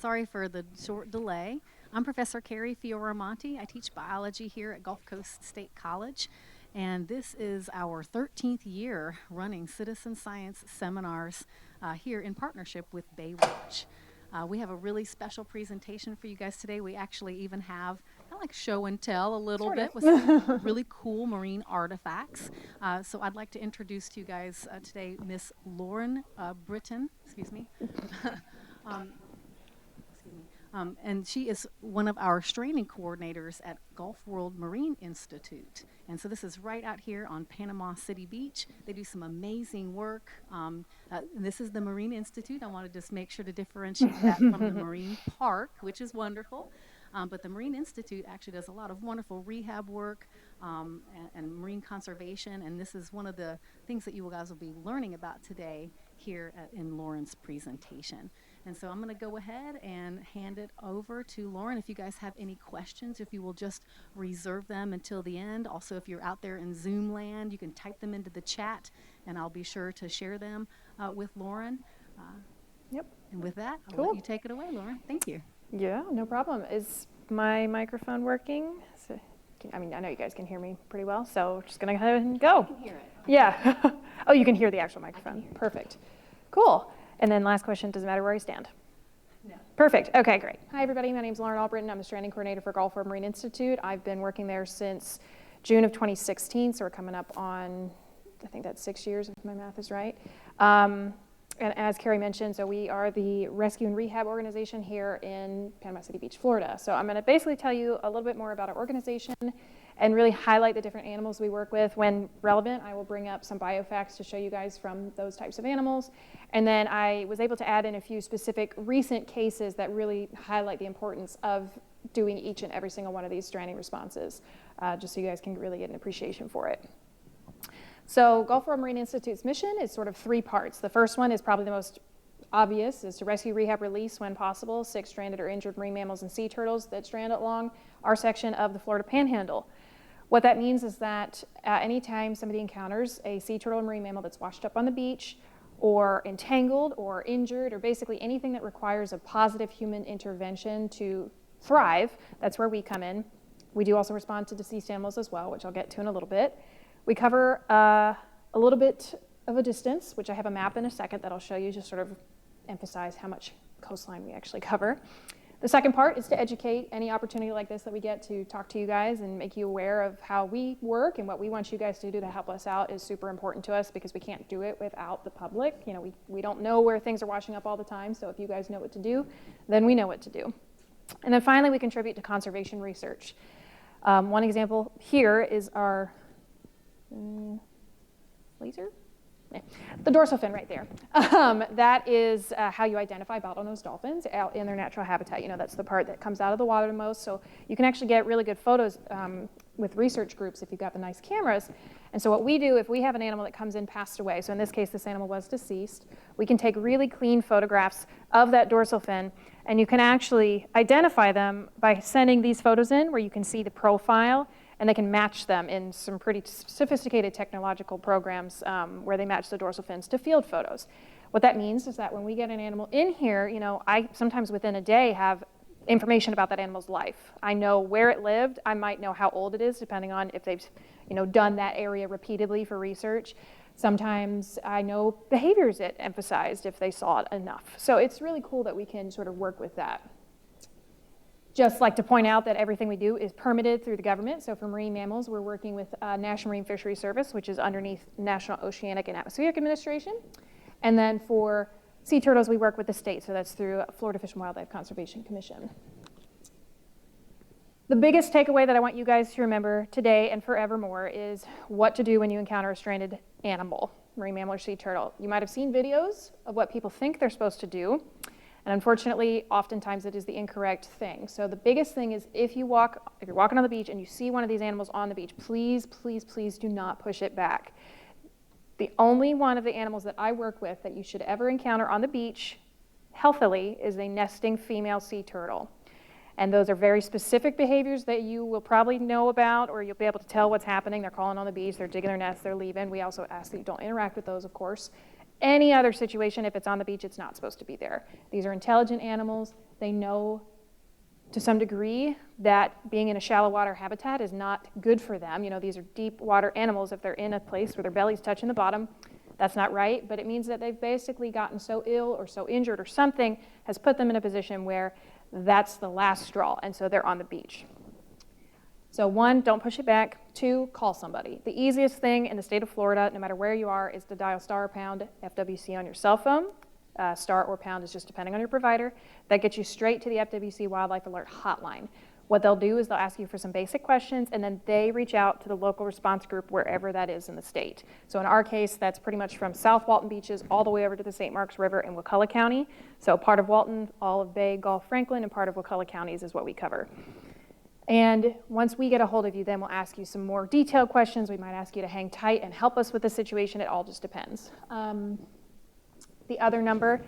Sorry for the short delay. I'm Professor Carrie Fioramonti. I teach biology here at Gulf Coast State College, and this is our 13th year running citizen science seminars here in partnership with Baywatch. We have a really special presentation for you guys today. We actually even have kind of like show and tell a little bit with some really cool marine artifacts. So I'd like to introduce to you guys today Miss Lauren Albrittain, excuse me. And she is one of our stranding coordinators at Gulf World Marine Institute. And so this is right out here on Panama City Beach. They do some amazing work. This is the Marine Institute. I want to just make sure to differentiate that from the Marine Park, which is wonderful. But the Marine Institute actually does a lot of wonderful rehab work and marine conservation. And this is one of the things that you guys will be learning about today here in Lauren's presentation. And so I'm going to go ahead and hand it over to Lauren. If you guys have any questions, if you will just reserve them until the end. Also, if you're out there in Zoom land, you can type them into the chat, and I'll be sure to share them with Lauren. Yep. And with that, I'll let you take it away, Lauren. Thank you. Yeah, no problem. Is my microphone working? So, I mean, I know you guys can hear me pretty well, so we're just going to go ahead and go. I can hear it. Yeah. Oh, you can hear the actual microphone. Perfect. Cool. And then last question, does it matter where I stand? No. Perfect. Okay, great. Hi, everybody. My name is Lauren Albrittain. I'm the stranding coordinator for Gulf World Marine Institute. I've been working there since June of 2016, so we're coming up on, I think that's 6 years, if my math is right. And as Carrie mentioned, so we are the rescue and rehab organization here in Panama City Beach, Florida. So I'm going to basically tell you a little bit more about our organization and really highlight the different animals we work with. When relevant, I will bring up some biofacts to show you guys from those types of animals. And then I was able to add in a few specific recent cases that really highlight the importance of doing each and every single one of these stranding responses, just so you guys can really get an appreciation for it. So Gulf World Marine Institute's mission is sort of three parts. The first one is probably the most obvious, is to rescue, rehab, release when possible sick, stranded, or injured marine mammals and sea turtles that strand along our section of the Florida Panhandle. What that means is that anytime somebody encounters a sea turtle or marine mammal that's washed up on the beach, or entangled, or injured, or basically anything that requires a positive human intervention to thrive, that's where we come in. We do also respond to deceased animals as well, which I'll get to in a little bit. We cover a little bit of a distance, which I have a map in a second that I'll show you, just sort of emphasize how much coastline we actually cover. The second part is to educate. Any opportunity like this that we get to talk to you guys and make you aware of how we work and what we want you guys to do to help us out is super important to us, because we can't do it without the public. You know, we don't know where things are washing up all the time, so if you guys know what to do, then we know what to do. And then finally, we contribute to conservation research. One example here is our laser? The dorsal fin right there. That is how you identify bottlenose dolphins out in their natural habitat. You know, that's the part that comes out of the water the most. So you can actually get really good photos with research groups if you've got the nice cameras. And so what we do, if we have an animal that comes in passed away, so in this case this animal was deceased, we can take really clean photographs of that dorsal fin, and you can actually identify them by sending these photos in where you can see the profile, and they can match them in some pretty sophisticated technological programs where they match the dorsal fins to field photos. What that means is that when we get an animal in here, you know, I sometimes within a day have information about that animal's life. I know where it lived. I might know how old it is, depending on if they've, you know, done that area repeatedly for research. Sometimes I know behaviors it emphasized if they saw it enough. So it's really cool that we can sort of work with that. Just like to point out that everything we do is permitted through the government. So for marine mammals, we're working with National Marine Fisheries Service, which is underneath National Oceanic and Atmospheric Administration. And then for sea turtles, we work with the state. So that's through Florida Fish and Wildlife Conservation Commission. The biggest takeaway that I want you guys to remember today and forevermore is what to do when you encounter a stranded animal, marine mammal or sea turtle. You might have seen videos of what people think they're supposed to do. And unfortunately, oftentimes it is the incorrect thing. So the biggest thing is if you're walking on the beach and you see one of these animals on the beach, please, please, please do not push it back. The only one of the animals that I work with that you should ever encounter on the beach healthily is a nesting female sea turtle. And those are very specific behaviors that you will probably know about, or you'll be able to tell what's happening. They're calling on the beach, they're digging their nests, they're leaving. We also ask that you don't interact with those, of course. Any other situation, if it's on the beach, it's not supposed to be there. These are intelligent animals. They know to some degree that being in a shallow water habitat is not good for them. These are deep water animals. If they're in a place where their belly's touching the bottom, that's not right, but it means that they've basically gotten so ill or so injured or something has put them in a position where that's the last straw, and so they're on the beach. So 1, don't push it back. 2, call somebody. The easiest thing in the state of Florida, no matter where you are, is to dial star or pound FWC on your cell phone. Star or pound is just depending on your provider. That gets you straight to the FWC Wildlife Alert Hotline. What they'll do is they'll ask you for some basic questions, and then they reach out to the local response group wherever that is in the state. So in our case, that's pretty much from South Walton beaches all the way over to the St. Marks River in Wakulla County. So part of Walton, Olive Bay, Gulf Franklin, and part of Wakulla counties is what we cover. And once we get a hold of you, then we'll ask you some more detailed questions. We might ask you to hang tight and help us with the situation. It all just depends. The other number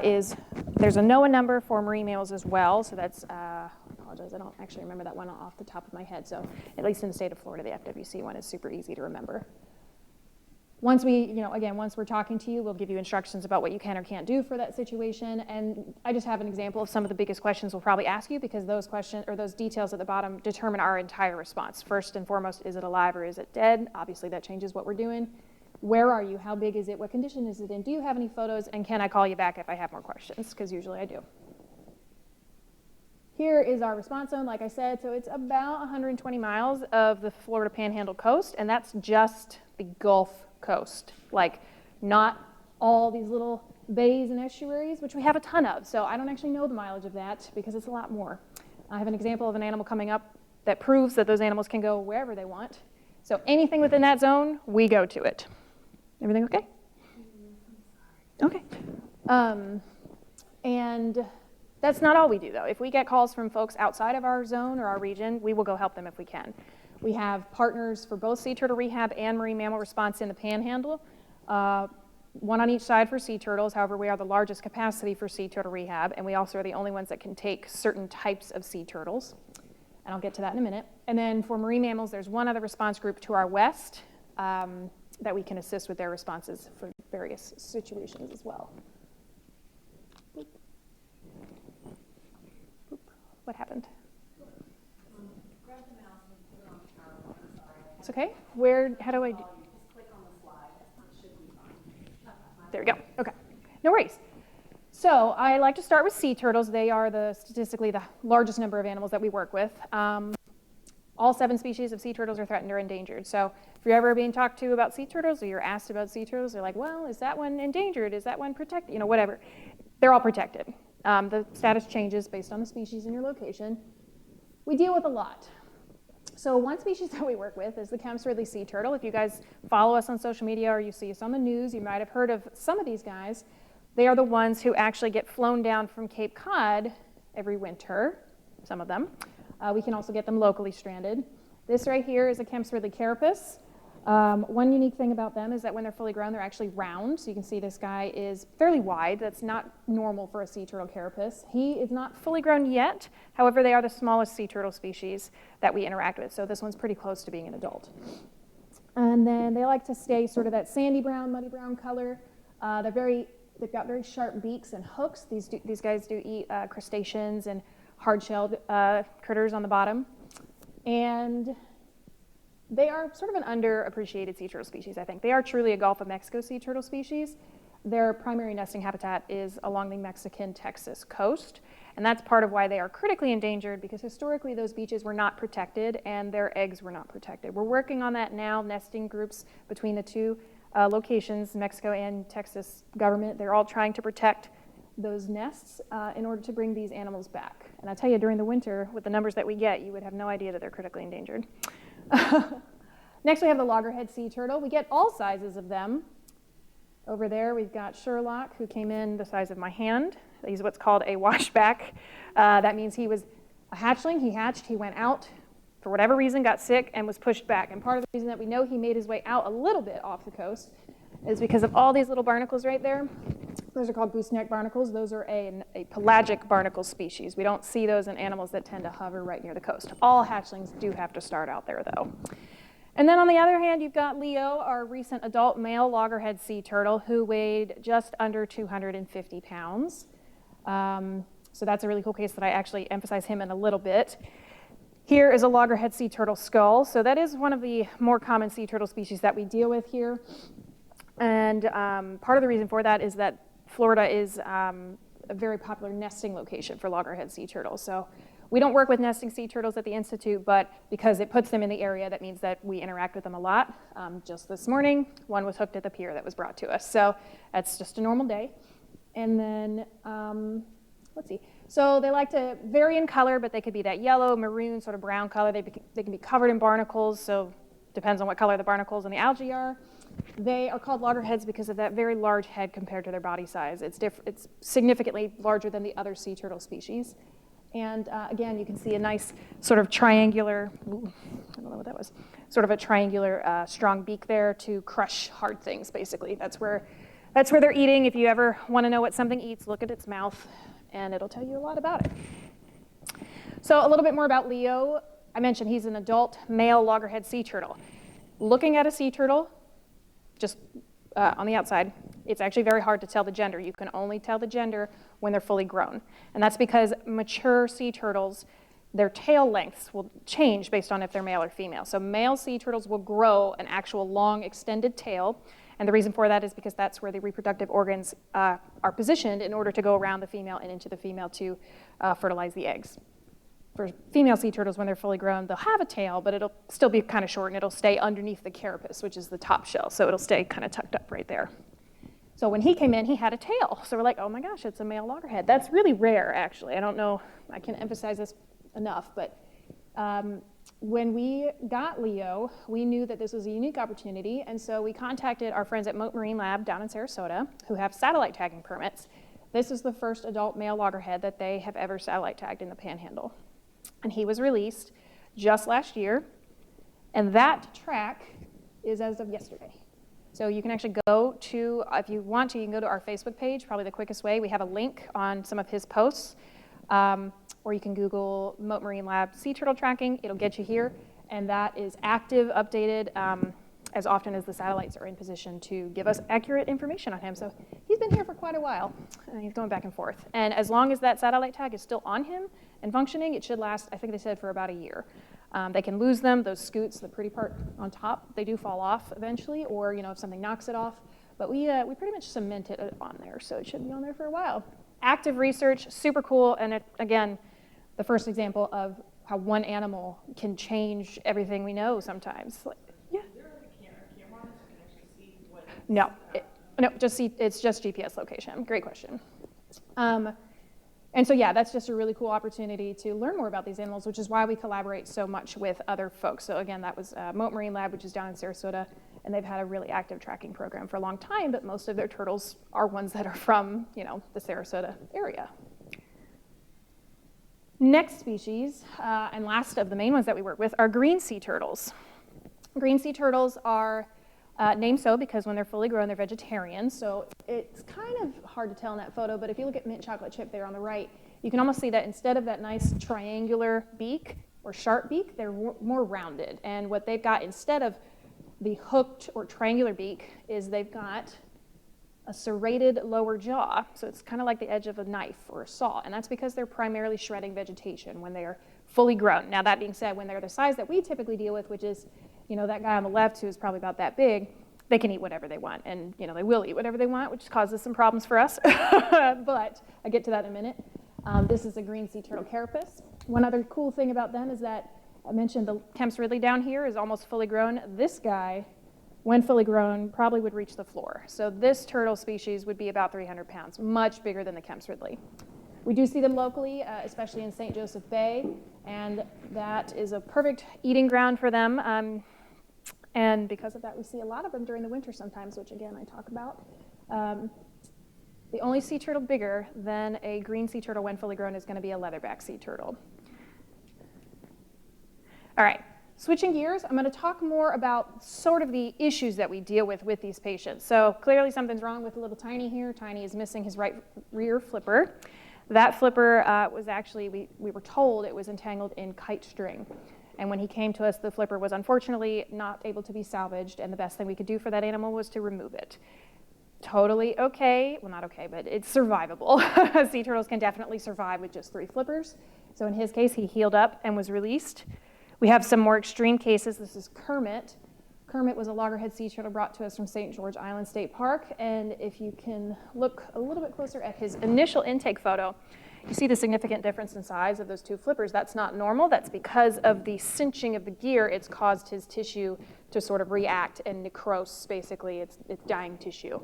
is, there's a NOAA number for marine mammals as well. So that's, I apologize, I don't actually remember that one off the top of my head. So at least in the state of Florida, the FWC one is super easy to remember. Once once we're talking to you, we'll give you instructions about what you can or can't do for that situation. And I just have an example of some of the biggest questions we'll probably ask you, because those questions or those details at the bottom determine our entire response. First and foremost, is it alive or is it dead? Obviously, that changes what we're doing. Where are you? How big is it? What condition is it in? Do you have any photos? And can I call you back if I have more questions? Because usually I do. Here is our response zone, like I said. So it's about 120 miles of the Florida Panhandle coast, and that's just the Gulf Coast. Like, not all these little bays and estuaries, which we have a ton of. So I don't actually know the mileage of that because it's a lot more. I have an example of an animal coming up that proves that those animals can go wherever they want. So anything within that zone, we go to it. Everything okay? Okay. And that's not all we do, though. If we get calls from folks outside of our zone or our region, we will go help them if we can. We have partners for both sea turtle rehab and marine mammal response in the Panhandle, one on each side for sea turtles. However, we are the largest capacity for sea turtle rehab, and we also are the only ones that can take certain types of sea turtles. And I'll get to that in a minute. And then for marine mammals, there's one other response group to our west that we can assist with their responses for various situations as well. Boop. Boop. What happened? Grab the mouse and put it on the power button. Sorry. It's okay. Where? How do I? Just click on the slide. It should be fine. There we go. Okay. No worries. So I like to start with sea turtles. They are statistically the largest number of animals that we work with. All 7 species of sea turtles are threatened or endangered. So if you're ever being talked to about sea turtles or you're asked about sea turtles, they're like, well, is that one endangered? Is that one protected? Whatever. They're all protected. The status changes based on the species and your location. We deal with a lot. So one species that we work with is the Kemp's-Ridley sea turtle. If you guys follow us on social media or you see us on the news, you might have heard of some of these guys. They are the ones who actually get flown down from Cape Cod every winter, some of them. We can also get them locally stranded. This right here is a Kemp's-Ridley carapace. One unique thing about them is that when they're fully grown, they're actually round. So you can see this guy is fairly wide. That's not normal for a sea turtle carapace. He is not fully grown yet. However, they are the smallest sea turtle species that we interact with. So this one's pretty close to being an adult. And then they like to stay sort of that sandy brown, muddy brown color. They've got very sharp beaks and hooks. These guys do eat crustaceans and hard-shelled critters on the bottom. And they are sort of an underappreciated sea turtle species, I think. They are truly a Gulf of Mexico sea turtle species. Their primary nesting habitat is along the Mexican-Texas coast. And that's part of why they are critically endangered, because historically those beaches were not protected and their eggs were not protected. We're working on that now, nesting groups between the two locations, Mexico and Texas government. They're all trying to protect those nests in order to bring these animals back. And I tell you, during the winter, with the numbers that we get, you would have no idea that they're critically endangered. Next, we have the Loggerhead sea turtle. We get all sizes of them. Over there, we've got Sherlock, who came in the size of my hand. He's what's called a washback. That means he was a hatchling. He hatched, he went out, for whatever reason, got sick, and was pushed back. And part of the reason that we know he made his way out a little bit off the coast is because of all these little barnacles right there. Those are called gooseneck barnacles. Those are a pelagic barnacle species. We don't see those in animals that tend to hover right near the coast. All hatchlings do have to start out there, though. And then on the other hand, you've got Leo, our recent adult male loggerhead sea turtle, who weighed just under 250 pounds. So that's a really cool case that I actually emphasize him in a little bit. Here is a loggerhead sea turtle skull. So that is one of the more common sea turtle species that we deal with here. And part of the reason for that is that Florida is a very popular nesting location for loggerhead sea turtles. So we don't work with nesting sea turtles at the Institute, but because it puts them in the area, that means that we interact with them a lot. Just this morning, one was hooked at the pier that was brought to us. So that's just a normal day. And then, let's see. So they like to vary in color, but they could be that yellow, maroon, sort of brown color. They can be covered in barnacles, so depends on what color the barnacles and the algae are. They are called loggerheads because of that very large head compared to their body size. It's significantly larger than the other sea turtle species. And again, you can see a nice sort of triangular, I don't know what that was, sort of a triangular strong beak there to crush hard things, basically. That's where they're eating. If you ever want to know what something eats, look at its mouth, and it'll tell you a lot about it. So a little bit more about Leo. I mentioned he's an adult male loggerhead sea turtle. Looking at a sea turtle, just on the outside, it's actually very hard to tell the gender. You can only tell the gender when they're fully grown. And that's because mature sea turtles, their tail lengths will change based on if they're male or female. So male sea turtles will grow an actual long extended tail. And the reason for that is because that's where the reproductive organs are positioned in order to go around the female and into the female to fertilize the eggs. For female sea turtles, when they're fully grown, they'll have a tail, but it'll still be kind of short, and it'll stay underneath the carapace, which is the top shell. So it'll stay kind of tucked up right there. So when he came in, he had a tail. So we're like, oh my gosh, it's a male loggerhead. That's really rare, actually. I don't know, I can't emphasize this enough, but when we got Leo, we knew that this was a unique opportunity, and so we contacted our friends at Mote Marine Lab down in Sarasota, who have satellite tagging permits. This is the first adult male loggerhead that they have ever satellite tagged in the Panhandle. And he was released just last year, and that track is as of yesterday. So you can actually go to, if you want to, you can go to our Facebook page, probably the quickest way. We have a link on some of his posts. Or you can Google Mote Marine Lab sea turtle tracking. It'll get you here. And that is active, updated, as often as the satellites are in position to give us accurate information on him. So he's been here for quite a while. He's going back and forth. And as long as that satellite tag is still on him and functioning, it should last, I think they said, for about a year. They can lose them, those scoots, the pretty part on top, they do fall off eventually, or if something knocks it off. But we pretty much cement it on there, so it should be on there for a while. Active research, super cool, and again, the first example of how one animal can change everything we know sometimes. Yeah. Is there like a camera on it so you can actually see what? No, it's just GPS location. Great question. And so yeah, that's just a really cool opportunity to learn more about these animals, which is why we collaborate so much with other folks. So again, that was Mote Marine Lab, which is down in Sarasota, and they've had a really active tracking program for a long time, but most of their turtles are ones that are from, the Sarasota area. Next species, and last of the main ones that we work with, are green sea turtles. Green sea turtles are named so because when they're fully grown, they're vegetarian. So it's kind of hard to tell in that photo, but if you look at mint chocolate chip there on the right, you can almost see that instead of that nice triangular beak or sharp beak, they're more rounded. And what they've got instead of the hooked or triangular beak is they've got a serrated lower jaw. So it's kind of like the edge of a knife or a saw. And that's because they're primarily shredding vegetation when they are fully grown. Now, that being said, when they're the size that we typically deal with, which is that guy on the left who is probably about that big, they can eat whatever they want. And, they will eat whatever they want, which causes some problems for us. But I get to that in a minute. This is a green sea turtle carapace. One other cool thing about them is that I mentioned the Kemp's Ridley down here is almost fully grown. This guy, when fully grown, probably would reach the floor. So this turtle species would be about 300 pounds, much bigger than the Kemp's Ridley. We do see them locally, especially in St. Joseph Bay, and that is a perfect eating ground for them. And because of that, we see a lot of them during the winter sometimes, which again, I talk about. The only sea turtle bigger than a green sea turtle when fully grown is going to be a leatherback sea turtle. All right, switching gears, I'm going to talk more about sort of the issues that we deal with these patients. So clearly something's wrong with little Tiny here. Tiny is missing his right rear flipper. That flipper was actually, we were told it was entangled in kite string. And when he came to us, the flipper was unfortunately not able to be salvaged, and the best thing we could do for that animal was to remove it. totally okay. Well, not okay, but it's survivable. Sea turtles can definitely survive with just 3 flippers. So in his case, he healed up and was released. We have some more extreme cases. This is Kermit. Kermit was a loggerhead sea turtle brought to us from St. George Island State Park. And if you can look a little bit closer at his initial intake photo, you see the significant difference in size of those 2 flippers. That's not normal. That's because of the cinching of the gear. It's caused his tissue to sort of react and necrose, basically. It's dying tissue.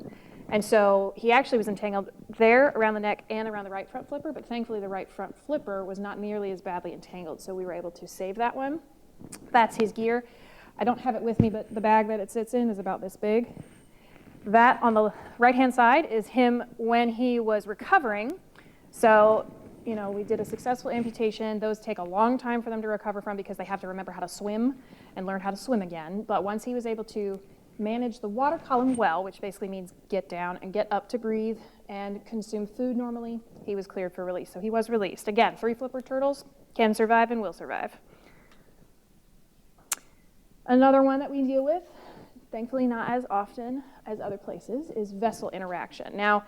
And so he actually was entangled there around the neck and around the right front flipper, but thankfully the right front flipper was not nearly as badly entangled, so we were able to save that one. That's his gear. I don't have it with me, but the bag that it sits in is about this big. That on the right-hand side is him when he was recovering. So, you know, we did a successful amputation. Those take a long time for them to recover from because they have to remember how to swim and learn how to swim again. But once he was able to manage the water column well, which basically means get down and get up to breathe and consume food normally, he was cleared for release. So he was released. Again, 3 flipper turtles can survive and will survive. Another one that we deal with, thankfully not as often as other places, is vessel interaction. Now,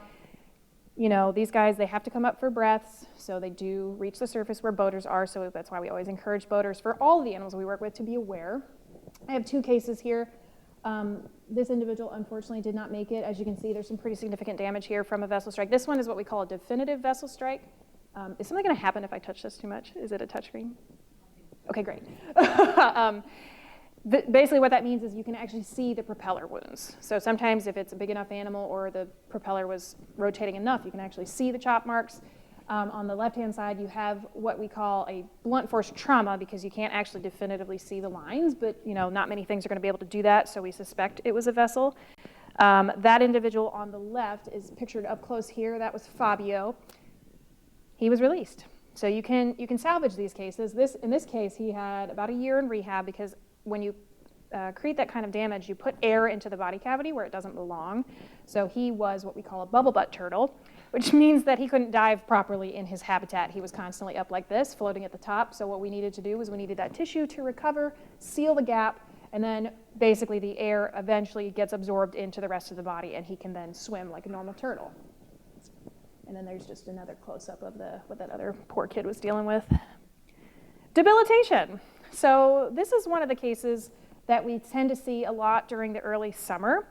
you know, these guys, they have to come up for breaths, so they do reach the surface where boaters are, so that's why we always encourage boaters for all of the animals we work with to be aware. I have 2 cases here. This individual unfortunately did not make it. As you can see, there's some pretty significant damage here from a vessel strike. This one is what we call a definitive vessel strike. Is something going to happen if I touch this too much? Is it a touchscreen? Okay, great. Basically what that means is you can actually see the propeller wounds. So sometimes if it's a big enough animal or the propeller was rotating enough, you can actually see the chop marks. On the left-hand side, you have what we call a blunt force trauma because you can't actually definitively see the lines, but you know, not many things are going to be able to do that, so we suspect it was a vessel. That individual on the left is pictured up close here. That was Fabio. He was released. So you can salvage these cases. In this case, he had about a year in rehab because when you create that kind of damage, you put air into the body cavity where it doesn't belong. So he was what we call a bubble butt turtle, which means that he couldn't dive properly in his habitat. He was constantly up like this, floating at the top. So what we needed to do was we needed that tissue to recover, seal the gap, and then basically the air eventually gets absorbed into the rest of the body, and he can then swim like a normal turtle. And then there's just another close-up of what that other poor kid was dealing with. Debilitation. So this is one of the cases that we tend to see a lot during the early summer.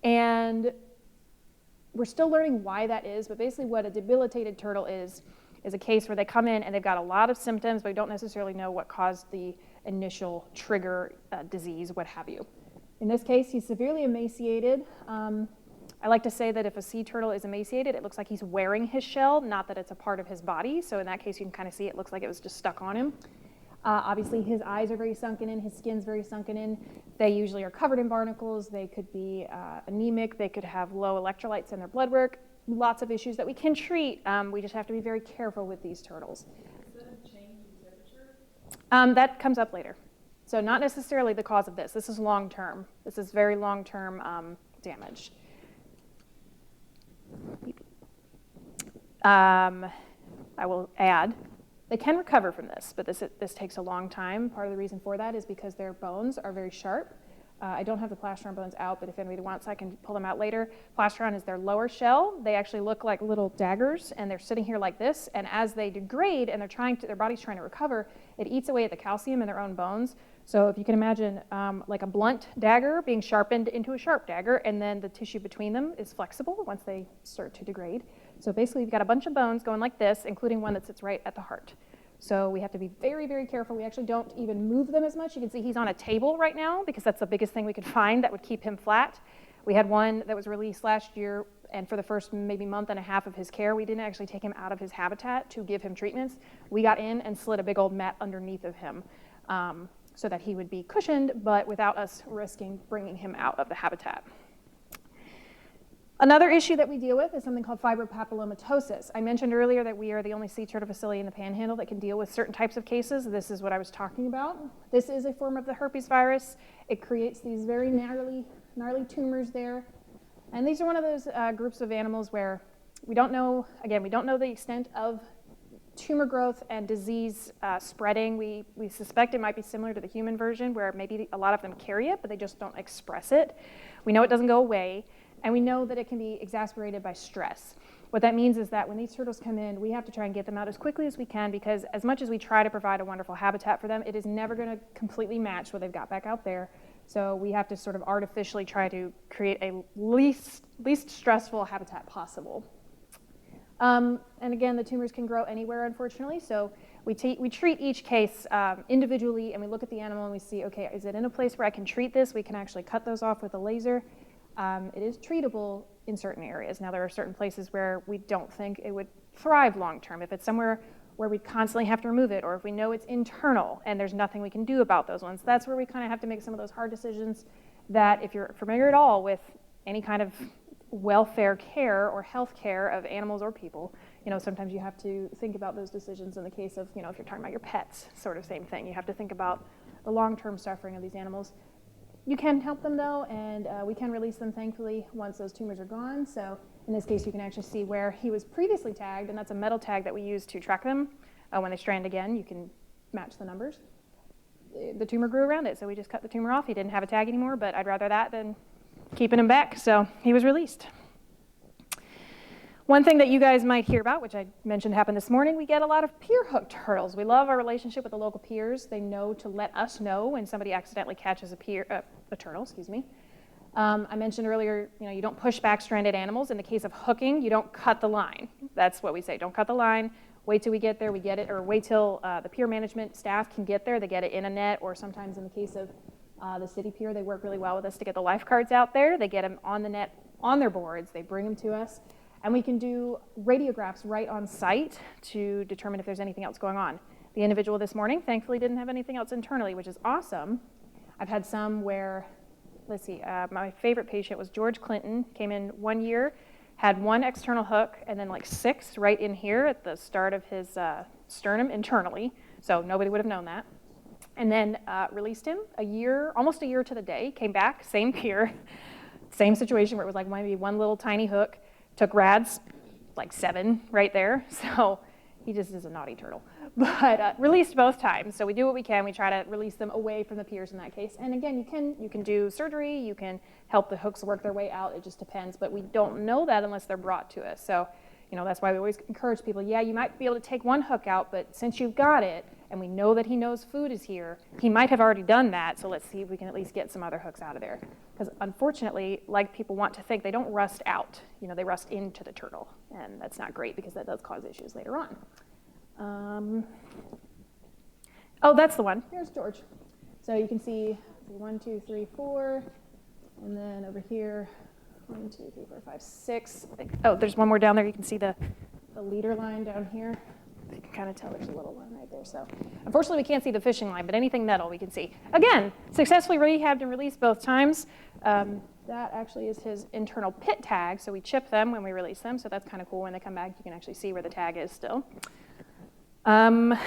And we're still learning why that is, but basically what a debilitated turtle is a case where they come in and they've got a lot of symptoms, but we don't necessarily know what caused the initial trigger disease, what have you. In this case, he's severely emaciated. I like to say that if a sea turtle is emaciated, it looks like he's wearing his shell, not that it's a part of his body. So in that case, you can kind of see it looks like it was just stuck on him. Obviously, his eyes are very sunken in, his skin's very sunken in. They usually are covered in barnacles. They could be anemic. They could have low electrolytes in their blood work. Lots of issues that we can treat. We just have to be very careful with these turtles. Is that a change in temperature? That comes up later. So not necessarily the cause of this. This is long-term. This is very long-term damage. I will add, they can recover from this, but this takes a long time. Part of the reason for that is because their bones are very sharp. I don't have the plastron bones out, but if anybody wants, I can pull them out later. Plastron is their lower shell. They actually look like little daggers, and they're sitting here like this. And as they degrade and their body's trying to recover, it eats away at the calcium in their own bones. So if you can imagine like a blunt dagger being sharpened into a sharp dagger, and then the tissue between them is flexible once they start to degrade. So basically, you've got a bunch of bones going like this, including one that sits right at the heart. So we have to be very, very careful. We actually don't even move them as much. You can see he's on a table right now because that's the biggest thing we could find that would keep him flat. We had one that was released last year, and for the first maybe month and a half of his care, we didn't actually take him out of his habitat to give him treatments. We got in and slid a big old mat underneath of him so that he would be cushioned, but without us risking bringing him out of the habitat. Another issue that we deal with is something called Fibropapillomatosis. I mentioned earlier that we are the only sea turtle facility in the Panhandle that can deal with certain types of cases. This is what I was talking about. This is a form of the herpes virus. It creates these very gnarly tumors there. And these are one of those groups of animals where we don't know the extent of tumor growth and disease spreading. We suspect it might be similar to the human version where maybe a lot of them carry it, but they just don't express it. We know it doesn't go away. And we know that it can be exacerbated by stress. What that means is that when these turtles come in, we have to try and get them out as quickly as we can, because as much as we try to provide a wonderful habitat for them, it is never going to completely match what they've got back out there. So we have to sort of artificially try to create a least stressful habitat possible. And again, the tumors can grow anywhere, unfortunately. So we treat each case individually, and we look at the animal and we see, okay, is it in a place where I can treat this? We can actually cut those off with a laser. It is treatable in certain areas. Now, there are certain places where we don't think it would thrive long term. If it's somewhere where we constantly have to remove it, or if we know it's internal and there's nothing we can do about those ones, that's where we kind of have to make some of those hard decisions that, if you're familiar at all with any kind of welfare care or health care of animals or people, sometimes you have to think about those decisions in the case of, if you're talking about your pets, sort of same thing. You have to think about the long-term suffering of these animals. You can help them, though, and we can release them, thankfully, once those tumors are gone. So in this case, you can actually see where he was previously tagged, and that's a metal tag that we use to track them. When they strand again, you can match the numbers. The tumor grew around it, so we just cut the tumor off. He didn't have a tag anymore, but I'd rather that than keeping him back, so he was released. One thing that you guys might hear about, which I mentioned happened this morning, we get a lot of pier hook turtles. We love our relationship with the local piers. They know to let us know when somebody accidentally catches a turtle, excuse me. I mentioned earlier, you don't push back stranded animals. In the case of hooking, you don't cut the line. That's what we say. Don't cut the line. Wait till we get there, we get it, or wait till the pier management staff can get there. They get it in a net, or sometimes in the case of the city pier, they work really well with us to get the lifeguards out there. They get them on the net, on their boards. They bring them to us. And we can do radiographs right on site to determine if there's anything else going on. The individual this morning, thankfully, didn't have anything else internally, which is awesome. I've had some where, let's see, my favorite patient was George Clinton, came in 1 year, had one external hook, and then like 6 right in here at the start of his sternum internally. So nobody would have known that. And then released him almost a year to the day, came back, same pier, same situation where it was like maybe one little tiny hook. Took rads, like 7 right there. So he just is a naughty turtle. But released both times. So we do what we can. We try to release them away from the piers in that case. And again, you can do surgery. You can help the hooks work their way out. It just depends. But we don't know that unless they're brought to us. So that's why we always encourage people, yeah, you might be able to take one hook out, but since you've got it, and we know that he knows food is here, he might have already done that, so let's see if we can at least get some other hooks out of there. Because unfortunately, like people want to think, they don't rust out. They rust into the turtle, and that's not great because that does cause issues later on. Oh, that's the one. Here's George. So you can see 1, 2, 3, 4, and then over here, 1, 2, 3, 4, 5, 6. Oh, there's one more down there. You can see the leader line down here. You can kind of tell there's a little line right there. So unfortunately, we can't see the fishing line, but anything metal we can see. Again, successfully rehabbed and released both times. That actually is his internal pit tag. So we chip them when we release them. So that's kind of cool. When they come back, you can actually see where the tag is still. So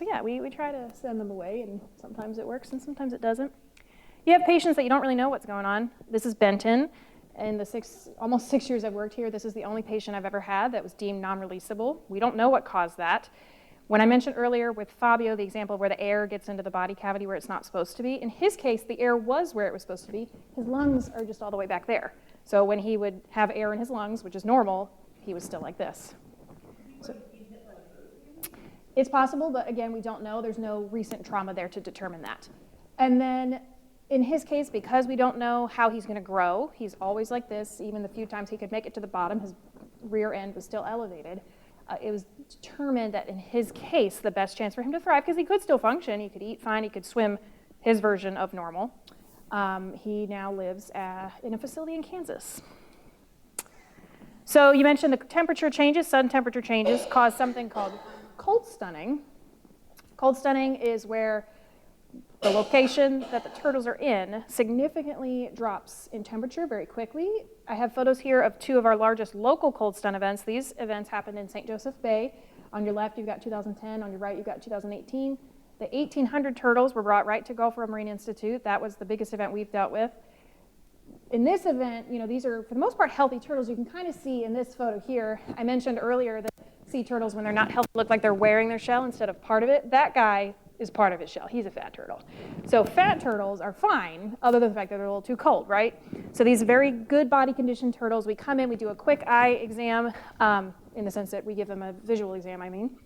yeah, we try to send them away, and sometimes it works and sometimes it doesn't. You have patients that you don't really know what's going on. This is Benton. In the almost 6 years I've worked here, this is the only patient I've ever had that was deemed non-releasable. We don't know what caused that. When I mentioned earlier with Fabio, the example of where the air gets into the body cavity where it's not supposed to be, in his case, the air was where it was supposed to be. His lungs are just all the way back there. So when he would have air in his lungs, which is normal, he was still like this. So, it's possible, but again, we don't know. There's no recent trauma there to determine that. And then in his case, because we don't know how he's going to grow, he's always like this. Even the few times he could make it to the bottom, his rear end was still elevated. It was determined that in his case, the best chance for him to thrive, because he could still function, he could eat fine, he could swim his version of normal. He now lives in a facility in Kansas. So you mentioned the temperature changes, sudden temperature changes cause something called cold stunning. Cold stunning is where the location that the turtles are in significantly drops in temperature very quickly. I have photos here of 2 of our largest local cold stun events. These events happened in St. Joseph Bay. On your left, you've got 2010. On your right, you've got 2018. The 1,800 turtles were brought right to Gulf World Marine Institute. That was the biggest event we've dealt with. In this event, these are, for the most part, healthy turtles. You can kind of see in this photo here, I mentioned earlier that sea turtles, when they're not healthy, look like they're wearing their shell instead of part of it. That guy is part of his shell. He's a fat turtle. So fat turtles are fine, other than the fact that they're a little too cold, right? So these very good body condition turtles, we come in, we do a quick eye exam, in the sense that we give them a visual exam, I mean.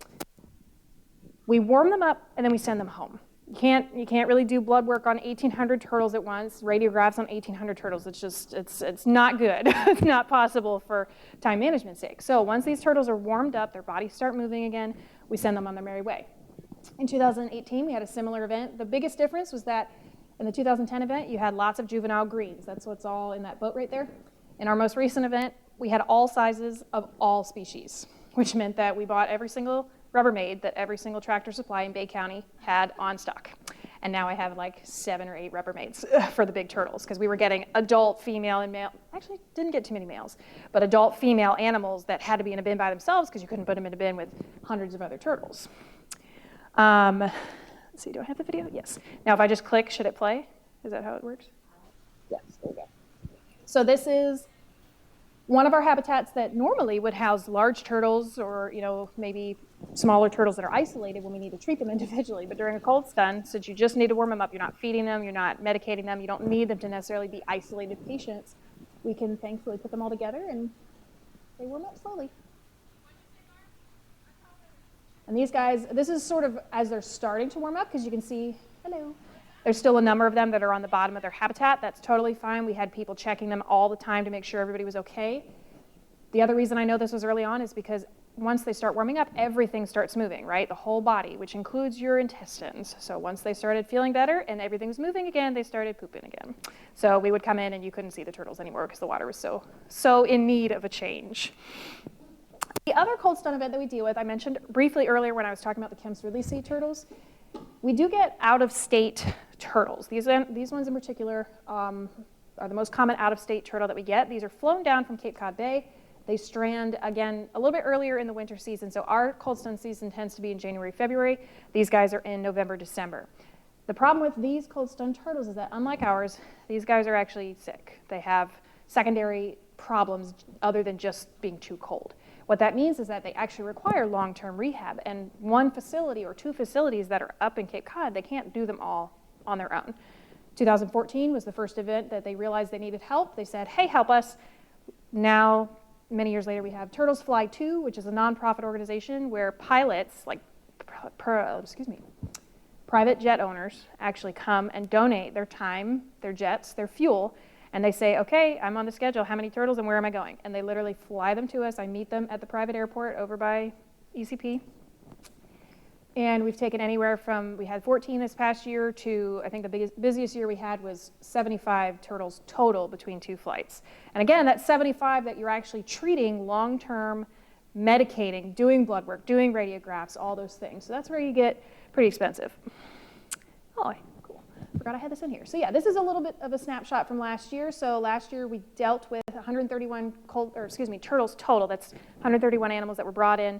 We warm them up, and then we send them home. You can't really do blood work on 1,800 turtles at once, radiographs on 1,800 turtles. It's just, it's not good. It's not possible for time management's sake. So once these turtles are warmed up, their bodies start moving again, we send them on their merry way. In 2018, we had a similar event. The biggest difference was that in the 2010 event, you had lots of juvenile greens. That's what's all in that boat right there. In our most recent event, we had all sizes of all species, which meant that we bought every single Rubbermaid that every single Tractor Supply in Bay County had on stock. And now I have like 7 or 8 Rubbermaids for the big turtles, because we were getting adult female and male, actually didn't get too many males, but adult female animals that had to be in a bin by themselves because you couldn't put them in a bin with hundreds of other turtles. Let's see, do I have the video? Yes. Now if I just click, should it play? Is that how it works? Yes, there we go. So this is one of our habitats that normally would house large turtles or, maybe smaller turtles that are isolated when we need to treat them individually. But during a cold stun, since you just need to warm them up, you're not feeding them, you're not medicating them, you don't need them to necessarily be isolated patients, we can thankfully put them all together and they warm up slowly. And these guys, this is sort of as they're starting to warm up, because you can see, hello, there's still a number of them that are on the bottom of their habitat. That's totally fine. We had people checking them all the time to make sure everybody was okay. The other reason I know this was early on is because once they start warming up, everything starts moving, right? The whole body, which includes your intestines. So once they started feeling better and everything's moving again, they started pooping again. So we would come in and you couldn't see the turtles anymore because the water was so in need of a change. The other cold stun event that we deal with, I mentioned briefly earlier when I was talking about the Debilitated Sea Turtles, we do get out-of-state turtles. These ones in particular are the most common out-of-state turtle that we get. These are flown down from Cape Cod Bay. They strand, again, a little bit earlier in the winter season. So our cold stun season tends to be in January, February. These guys are in November, December. The problem with these cold stun turtles is that, unlike ours, these guys are actually sick. They have secondary problems other than just being too cold. What that means is that they actually require long-term rehab. And one facility or 2 facilities that are up in Cape Cod, they can't do them all on their own. 2014 was the first event that they realized they needed help. They said, hey, help us. Now, many years later, we have Turtles Fly 2, which is a nonprofit organization where pilots, like private jet owners, actually come and donate their time, their jets, their fuel, and they say, okay, I'm on the schedule, how many turtles and where am I going? And they literally fly them to us. I meet them at the private airport over by ECP. And we've taken anywhere from, we had 14 this past year to, I think the busiest year we had was 75 turtles total between 2 flights. And again, that's 75 that you're actually treating long-term, medicating, doing blood work, doing radiographs, all those things. So that's where you get pretty expensive. Oh, cool. Forgot I had this in here. So yeah, this is a little bit of a snapshot from last year. So last year we dealt with 131 turtles total. That's 131 animals that were brought in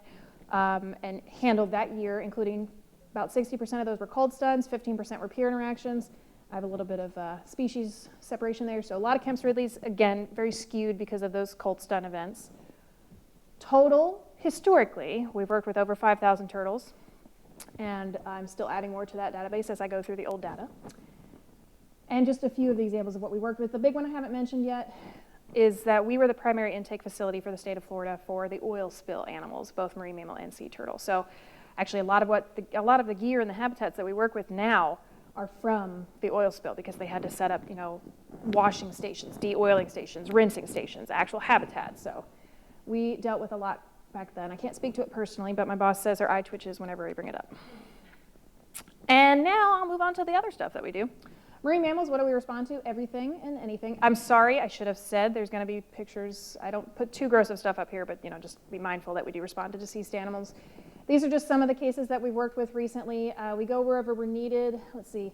and handled that year, including about 60% of those were cold stuns, 15% were peer interactions. I have a little bit of species separation there. So a lot of Kemp's Ridleys, again, very skewed because of those cold stun events. Total, historically, we've worked with over 5,000 turtles. And I'm still adding more to that database as I go through the old data. And just a few of the examples of what we worked with. The big one I haven't mentioned yet is that we were the primary intake facility for the state of Florida for the oil spill animals, both marine mammal and sea turtle. So actually a lot of the gear and the habitats that we work with now are from the oil spill, because they had to set up, washing stations, de-oiling stations, rinsing stations, actual habitats. So we dealt with a lot back then. I can't speak to it personally, but my boss says her eye twitches whenever we bring it up. And now I'll move on to the other stuff that we do. Marine mammals, what do we respond to? Everything and anything. I'm sorry, I should have said there's going to be pictures. I don't put too gross of stuff up here, but just be mindful that we do respond to deceased animals. These are just some of the cases that we've worked with recently. We go wherever we're needed. Let's see.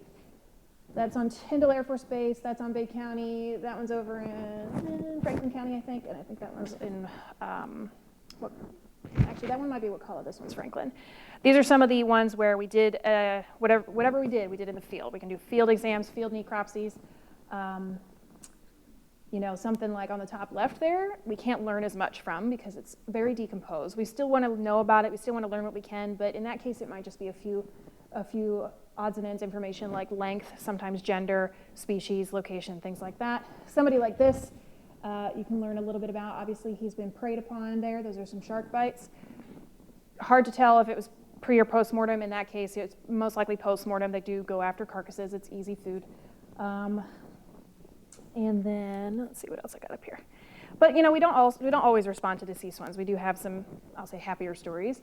That's on Tyndall Air Force Base. That's on Bay County. That one's over in Franklin County, I think. And I think that one's in, actually, that one might be Wakulla. This one's Franklin. These are some of the ones where we did whatever we did in the field. We can do field exams, field necropsies. Something like on the top left there, we can't learn as much from because it's very decomposed. We still want to know about it. We still want to learn what we can, but in that case, it might just be a few a few odds and ends information like length, sometimes gender, species, location, things like that. Somebody like this, you can learn a little bit about. Obviously, he's been preyed upon there. Those are some shark bites. Hard to tell if it was pre or post-mortem. In that case, it's most likely post-mortem. They do go after carcasses. It's easy food. And then, let's see what else I got up here. But, you know, we don't always respond to deceased ones. We do have some, I'll say, happier stories.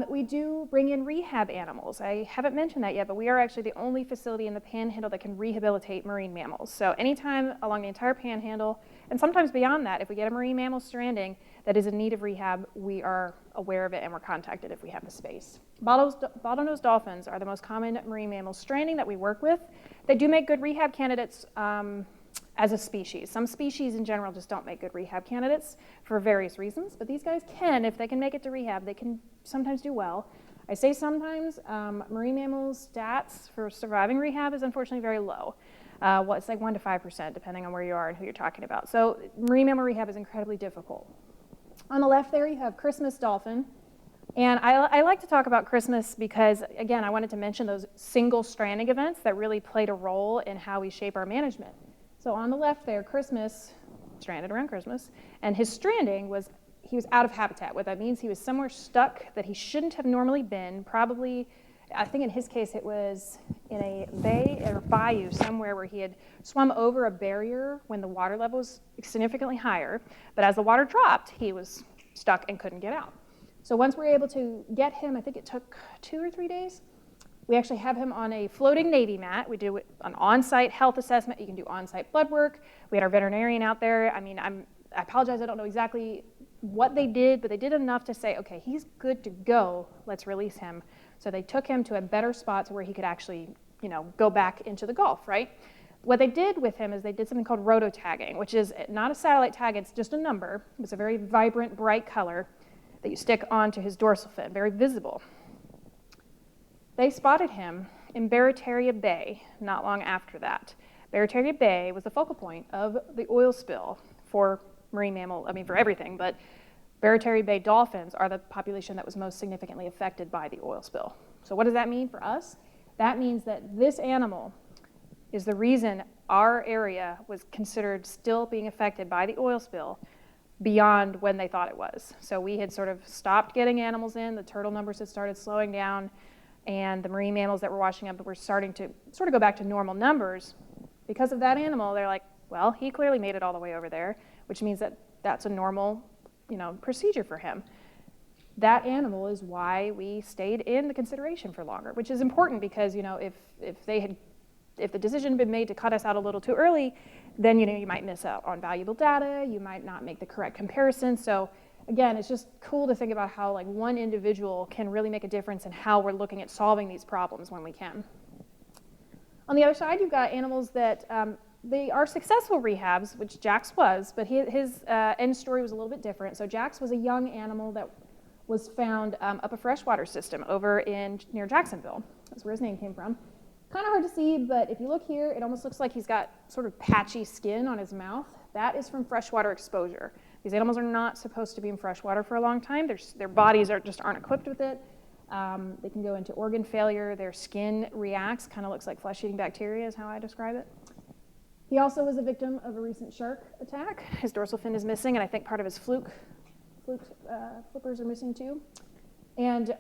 We do bring in rehab animals. I haven't mentioned that yet, but we are actually the only facility in the Panhandle that can rehabilitate marine mammals. So anytime along the entire Panhandle, and sometimes beyond that, if we get a marine mammal stranding that is in need of rehab, we are aware of it and we're contacted if we have the space. Bottlenose dolphins are the most common marine mammal stranding that we work with. They do make good rehab candidates as a species. Some species in general just don't make good rehab candidates for various reasons, but these guys can, if they can make it to rehab, they can sometimes do well. I say sometimes. Marine mammals stats for surviving rehab is unfortunately very low. It's like 1 to 5%, depending on where you are and who you're talking about. So marine mammal rehab is incredibly difficult. On the left there, you have Christmas dolphin. And I like to talk about Christmas because, again, I wanted to mention those single stranding events that really played a role in how we shape our management. So on the left there, Christmas, stranded around Christmas, and his stranding was, he was out of habitat. What that means, he was somewhere stuck that he shouldn't have normally been, probably, I think in his case it was in a bay or bayou somewhere where he had swum over a barrier when the water level was significantly higher, but as the water dropped, he was stuck and couldn't get out. So once we were able to get him, I think it took 2 or 3 days, we actually have him on a floating Navy mat. We do an on-site health assessment. You can do on-site blood work. We had our veterinarian out there. I mean, I apologize, I don't know exactly what they did, but they did enough to say, okay, he's good to go. Let's release him. So they took him to a better spot to where he could actually, you know, go back into the Gulf, right? What they did with him is they did something called rototagging, which is not a satellite tag, it's just a number. It's a very vibrant, bright color that you stick onto his dorsal fin, very visible. They spotted him in Barataria Bay not long after that. Barataria Bay was the focal point of the oil spill for marine mammal, I mean for everything, but Barataria Bay dolphins are the population that was most significantly affected by the oil spill. So what does that mean for us? That means that this animal is the reason our area was considered still being affected by the oil spill beyond when they thought it was. So we had sort of stopped getting animals in, the turtle numbers had started slowing down, and the marine mammals that were washing up were starting to sort of go back to normal numbers. Because of that animal, they're like, well, he clearly made it all the way over there, which means that that's a normal, you know, procedure for him. That animal is why we stayed in the consideration for longer, which is important because, you know, if the decision had been made to cut us out a little too early, then, you know, you might miss out on valuable data, you might not make the correct comparison. So again, it's just cool to think about how like one individual can really make a difference in how we're looking at solving these problems when we can. On the other side, you've got animals that they are successful rehabs, which Jax was, but his end story was a little bit different. So Jax was a young animal that was found up a freshwater system over near Jacksonville. That's where his name came from. Kind of hard to see, but if you look here, it almost looks like he's got sort of patchy skin on his mouth. That is from freshwater exposure. These animals are not supposed to be in freshwater for a long time. Their bodies just aren't equipped with it. They can go into organ failure. Their skin reacts, kind of looks like flesh-eating bacteria is how I describe it. He also was a victim of a recent shark attack. His dorsal fin is missing, and I think part of his flippers are missing too. And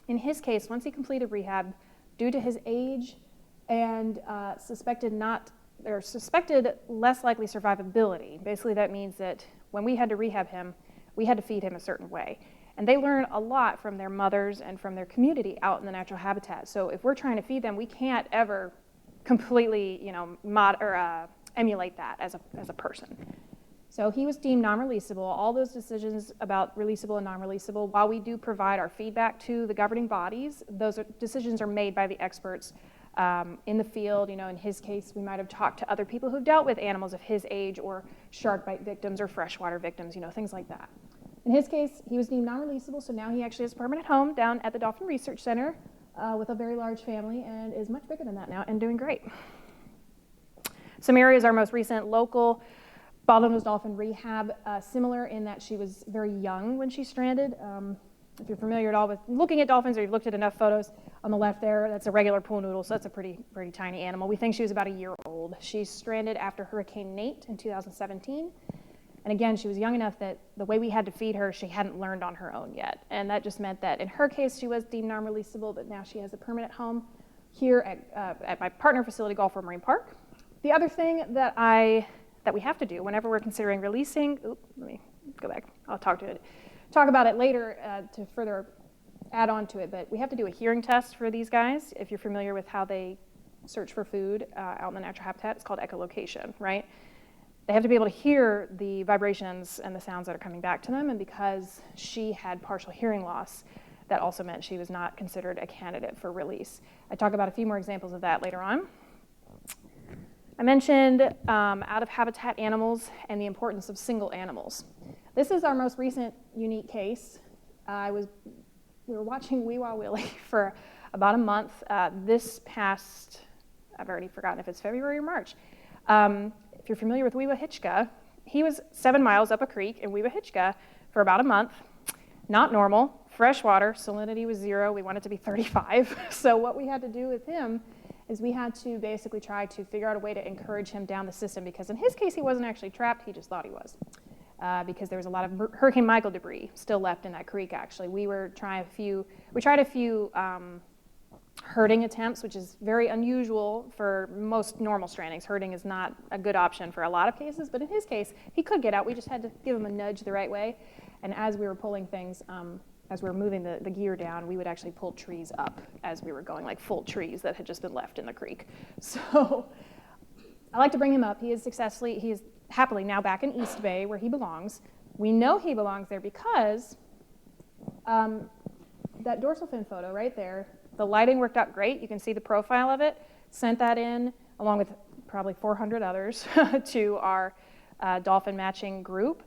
in his case, once he completed rehab, due to his age and suspected less likely survivability. Basically, that means that when we had to rehab him, we had to feed him a certain way. And they learn a lot from their mothers and from their community out in the natural habitat. So if we're trying to feed them, we can't ever completely, you know, emulate that as a person. So he was deemed non-releasable. All those decisions about releasable and non-releasable, while we do provide our feedback to the governing bodies, those decisions are made by the experts in the field. You know, in his case, we might have talked to other people who've dealt with animals of his age or shark bite victims or freshwater victims, you know, things like that. In his case, he was deemed non-releasable, so now he actually has a permanent home down at the Dolphin Research Center with a very large family and is much bigger than that now and doing great. Samaria is our most recent local bottlenose dolphin rehab, similar in that she was very young when she stranded. If you're familiar at all with looking at dolphins, or you've looked at enough photos, on the left there, that's a regular pool noodle, so that's a pretty tiny animal. We think she was about a year old. She's stranded after Hurricane Nate in 2017. And again, she was young enough that the way we had to feed her, she hadn't learned on her own yet. And that just meant that in her case, she was deemed non-releasable, but now she has a permanent home here at my partner facility, Gulf War Marine Park. The other thing that we have to do whenever we're considering releasing, let me go back, I'll talk about it later to further add on to it, but we have to do a hearing test for these guys. If you're familiar with how they search for food out in the natural habitat, it's called echolocation, right? They have to be able to hear the vibrations and the sounds that are coming back to them, and because she had partial hearing loss, that also meant she was not considered a candidate for release. I talk about a few more examples of that later on. I mentioned out-of-habitat animals and the importance of single animals. This is our most recent unique case. We were watching Willy for about a month. This past, I've already forgotten if it's February or March. If you're familiar with Hitchka, he was 7 miles up a creek in Hitchka for about a month. Not normal, fresh water, salinity was 0. We want it to be 35. So what we had to do with him is we had to basically try to figure out a way to encourage him down the system, because in his case, he wasn't actually trapped, he just thought he was. Because there was a lot of Hurricane Michael debris still left in that creek, actually. We tried a few herding attempts, which is very unusual for most normal strandings. Herding is not a good option for a lot of cases, but in his case, he could get out. We just had to give him a nudge the right way. And as we were pulling things, as we were moving the gear down, we would actually pull trees up as we were going, like full trees that had just been left in the creek. So I like to bring him up. He is happily now back in East Bay where he belongs. We know he belongs there because that dorsal fin photo right there, the lighting worked out great. You can see the profile of it. Sent that in along with probably 400 others to our dolphin matching group.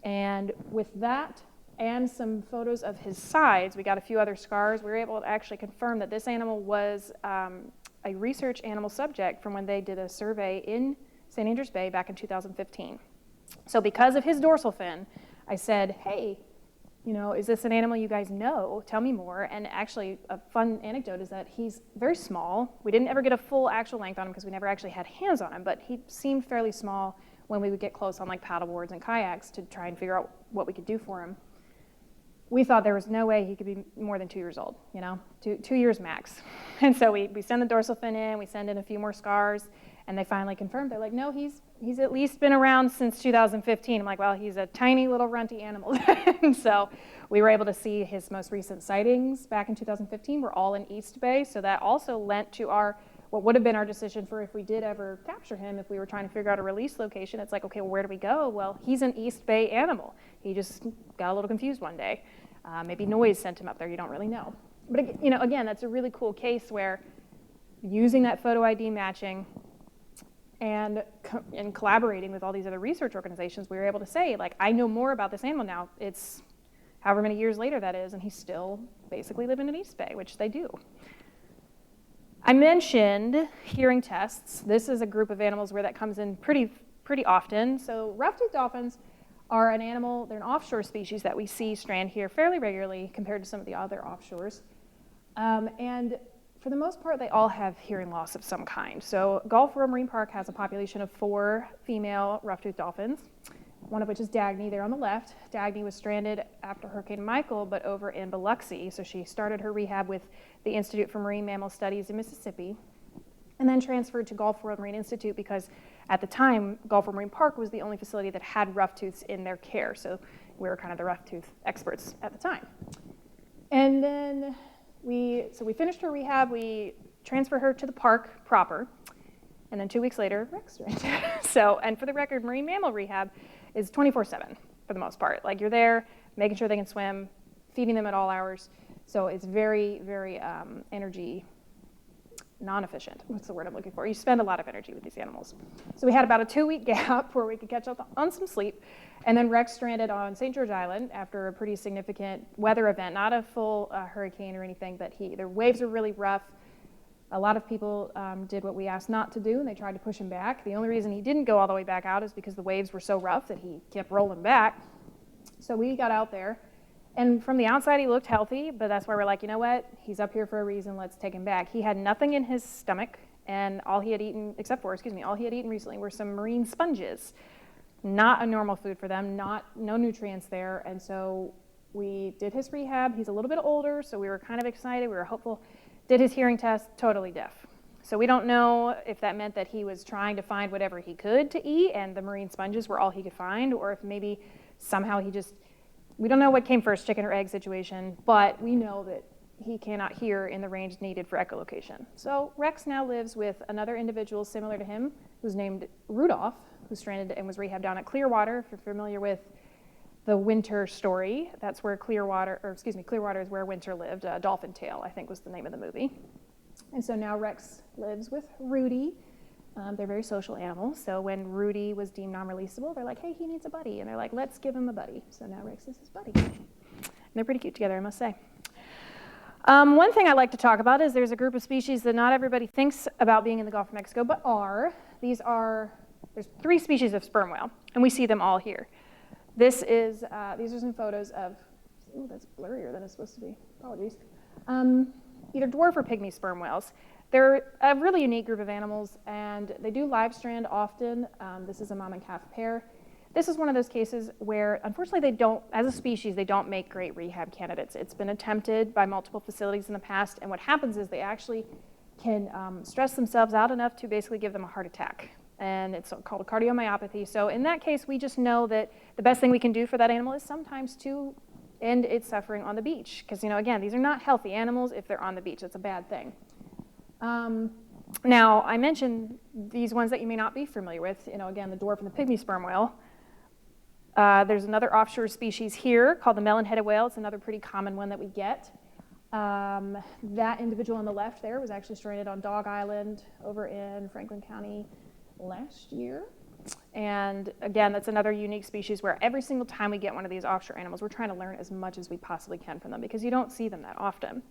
And with that and some photos of his sides, we got a few other scars. We were able to actually confirm that this animal was a research animal subject from when they did a survey in St. Andrews Bay back in 2015. So because of his dorsal fin, I said, hey, is this an animal you guys know? Tell me more. And actually, a fun anecdote is that he's very small. We didn't ever get a full actual length on him because we never actually had hands on him, but he seemed fairly small when we would get close on like paddle boards and kayaks to try and figure out what we could do for him. We thought there was no way he could be more than 2 years old, 2 years max. And so we send the dorsal fin in, we send in a few more scars, and they finally confirmed. They're like, no, he's at least been around since 2015. I'm like, well, he's a tiny little runty animal. And so we were able to see his most recent sightings back in 2015 were all in East Bay. So that also lent to what would have been our decision for if we did ever capture him, if we were trying to figure out a release location. It's like, okay, well, where do we go? Well, he's an East Bay animal. He just got a little confused one day. Maybe noise sent him up there, you don't really know. But again, that's a really cool case where using that photo ID matching and collaborating with all these other research organizations, we were able to say, like, I know more about this animal now. It's however many years later that is, and he's still basically living in East Bay, which they do. I mentioned hearing tests. This is a group of animals where that comes in pretty often. So rough-toothed dolphins are an animal, they're an offshore species that we see strand here fairly regularly compared to some of the other offshores. And for the most part, they all have hearing loss of some kind. So Gulf War Marine Park has a population of 4 female rough-toothed dolphins, one of which is Dagny there on the left. Dagny was stranded after Hurricane Michael, but over in Biloxi. So she started her rehab with the Institute for Marine Mammal Studies in Mississippi, and then transferred to Gulf War Marine Institute because at the time, Gulf War Marine Park was the only facility that had roughtooths in their care. So we were kind of the roughtoothed experts at the time. And then we finished her rehab, we transferred her to the park proper, and then 2 weeks later, Rex stranded. And for the record, marine mammal rehab is 24/7 for the most part. Like, you're there, making sure they can swim, feeding them at all hours. So it's very, very energy non-efficient. What's the word I'm looking for? You spend a lot of energy with these animals. So we had about a 2-week gap where we could catch up on some sleep. And then Rex stranded on St. George Island after a pretty significant weather event, not a full hurricane or anything, but the waves were really rough. A lot of people did what we asked not to do, and they tried to push him back. The only reason he didn't go all the way back out is because the waves were so rough that he kept rolling back. So we got out there, And from the outside, he looked healthy, but that's why we're like, you know what? He's up here for a reason. Let's take him back. He had nothing in his stomach, and all he had eaten, all he had eaten recently were some marine sponges. Not a normal food for them, no nutrients there. And so we did his rehab. He's a little bit older, so we were kind of excited. We were hopeful. Did his hearing test, totally deaf. So we don't know if that meant that he was trying to find whatever he could to eat, and the marine sponges were all he could find, or if maybe somehow we don't know what came first, chicken or egg situation, but we know that he cannot hear in the range needed for echolocation. So Rex now lives with another individual similar to him, who's named Rudolph, who's stranded and was rehabbed down at Clearwater. If you're familiar with the Winter story, that's where Clearwater is where Winter lived. Dolphin Tale, I think, was the name of the movie. And so now Rex lives with Rudy. They're very social animals. So when Rudy was deemed non-releasable, they're like, hey, he needs a buddy. And they're like, let's give him a buddy. So now Rex is his buddy. And they're pretty cute together, I must say. One thing I like to talk about is there's a group of species that not everybody thinks about being in the Gulf of Mexico, but there's 3 species of sperm whale, and we see them all here. These are some photos of, that's blurrier than it's supposed to be, apologies. Either dwarf or pygmy sperm whales. They're a really unique group of animals, and they do live strand often. This is a mom and calf pair. This is one of those cases where, unfortunately, as a species, they don't make great rehab candidates. It's been attempted by multiple facilities in the past, and what happens is they actually can stress themselves out enough to basically give them a heart attack, and it's called a cardiomyopathy. So in that case, we just know that the best thing we can do for that animal is sometimes to end its suffering on the beach, because, again, these are not healthy animals if they're on the beach. It's a bad thing. Now, I mentioned these ones that you may not be familiar with, again, the dwarf and the pygmy sperm whale. There's another offshore species here called the melon-headed whale. It's another pretty common one that we get. That individual on the left there was actually stranded on Dog Island over in Franklin County last year. And again, that's another unique species where every single time we get one of these offshore animals, we're trying to learn as much as we possibly can from them because you don't see them that often.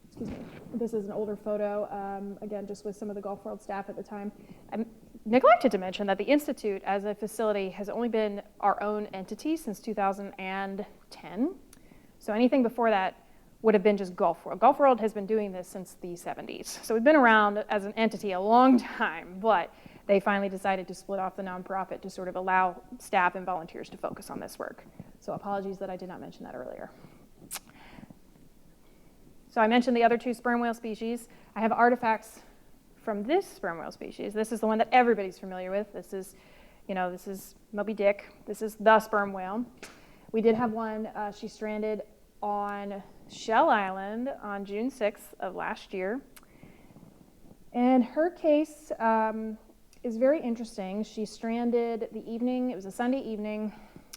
Excuse me. This is an older photo, again, just with some of the Gulf World staff at the time. I neglected to mention that the Institute as a facility has only been our own entity since 2010. So anything before that would have been just Gulf World. Gulf World has been doing this since the 70s. So we've been around as an entity a long time, but they finally decided to split off the nonprofit to sort of allow staff and volunteers to focus on this work. So apologies that I did not mention that earlier. So I mentioned the other 2 sperm whale species. I have artifacts from this sperm whale species. This is the one that everybody's familiar with. This is Moby Dick. This is the sperm whale. We did have one. She stranded on Shell Island on June 6th of last year. And her case is very interesting. She stranded the evening. It was a Sunday evening.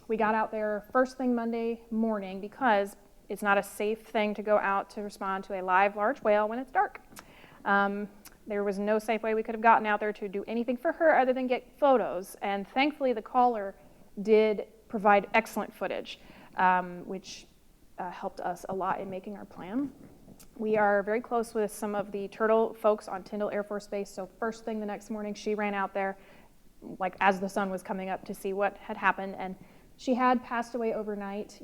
We got out there first thing Monday morning because it's not a safe thing to go out to respond to a live large whale when it's dark. There was no safe way we could have gotten out there to do anything for her other than get photos. And thankfully, the caller did provide excellent footage, which helped us a lot in making our plan. We are very close with some of the turtle folks on Tyndall Air Force Base. So first thing the next morning, she ran out there, like as the sun was coming up, to see what had happened. And she had passed away overnight.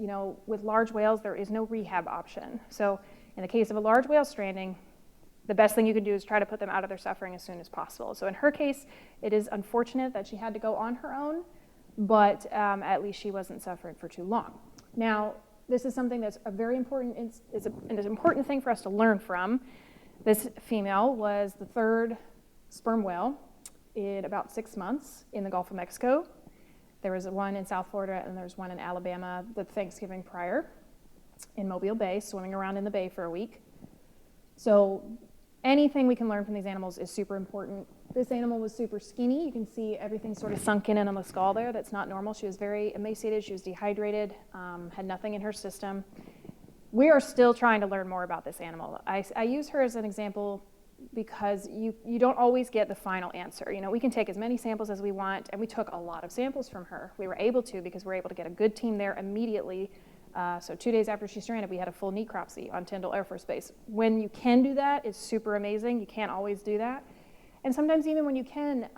With large whales, there is no rehab option. So in the case of a large whale stranding, the best thing you can do is try to put them out of their suffering as soon as possible. So in her case, it is unfortunate that she had to go on her own, but at least she wasn't suffering for too long. Now, this is something that's a very important, it's an important thing for us to learn from. This female was the 3rd sperm whale in about 6 months in the Gulf of Mexico. There was one in South Florida and there's one in Alabama the Thanksgiving prior in Mobile Bay, swimming around in the bay for a week. So anything we can learn from these animals is super important. This animal was super skinny. You can see everything sort of sunk in on the skull there. That's not normal. She was very emaciated. She was dehydrated, had nothing in her system. We are still trying to learn more about this animal. I use her as an example because you don't always get the final answer. We can take as many samples as we want, and we took a lot of samples from her. We were able to because we were able to get a good team there immediately. So 2 days after she stranded, we had a full necropsy on Tyndall Air Force Base. When you can do that, it's super amazing. You can't always do that. And sometimes even when you can,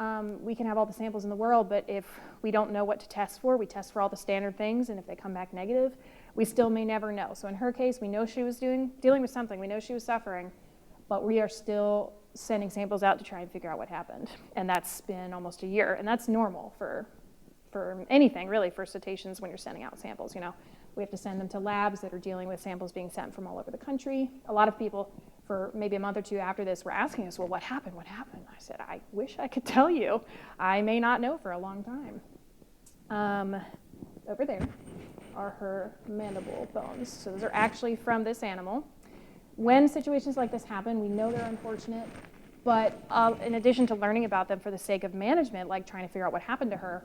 we can have all the samples in the world, but if we don't know what to test for, we test for all the standard things, and if they come back negative, we still may never know. So in her case, we know she was dealing with something. We know she was suffering, but we are still sending samples out to try and figure out what happened. And that's been almost a year, and that's normal for anything, really, for cetaceans when you're sending out samples. You know, we have to send them to labs that are dealing with samples being sent from all over the country. A lot of people, for maybe a month or two after this, were asking us, well, what happened? What happened? I said, I wish I could tell you. I may not know for a long time. Over there are her mandible bones. So those are actually from this animal. When situations like this happen, we know they're unfortunate, but in addition to learning about them for the sake of management, like trying to figure out what happened to her,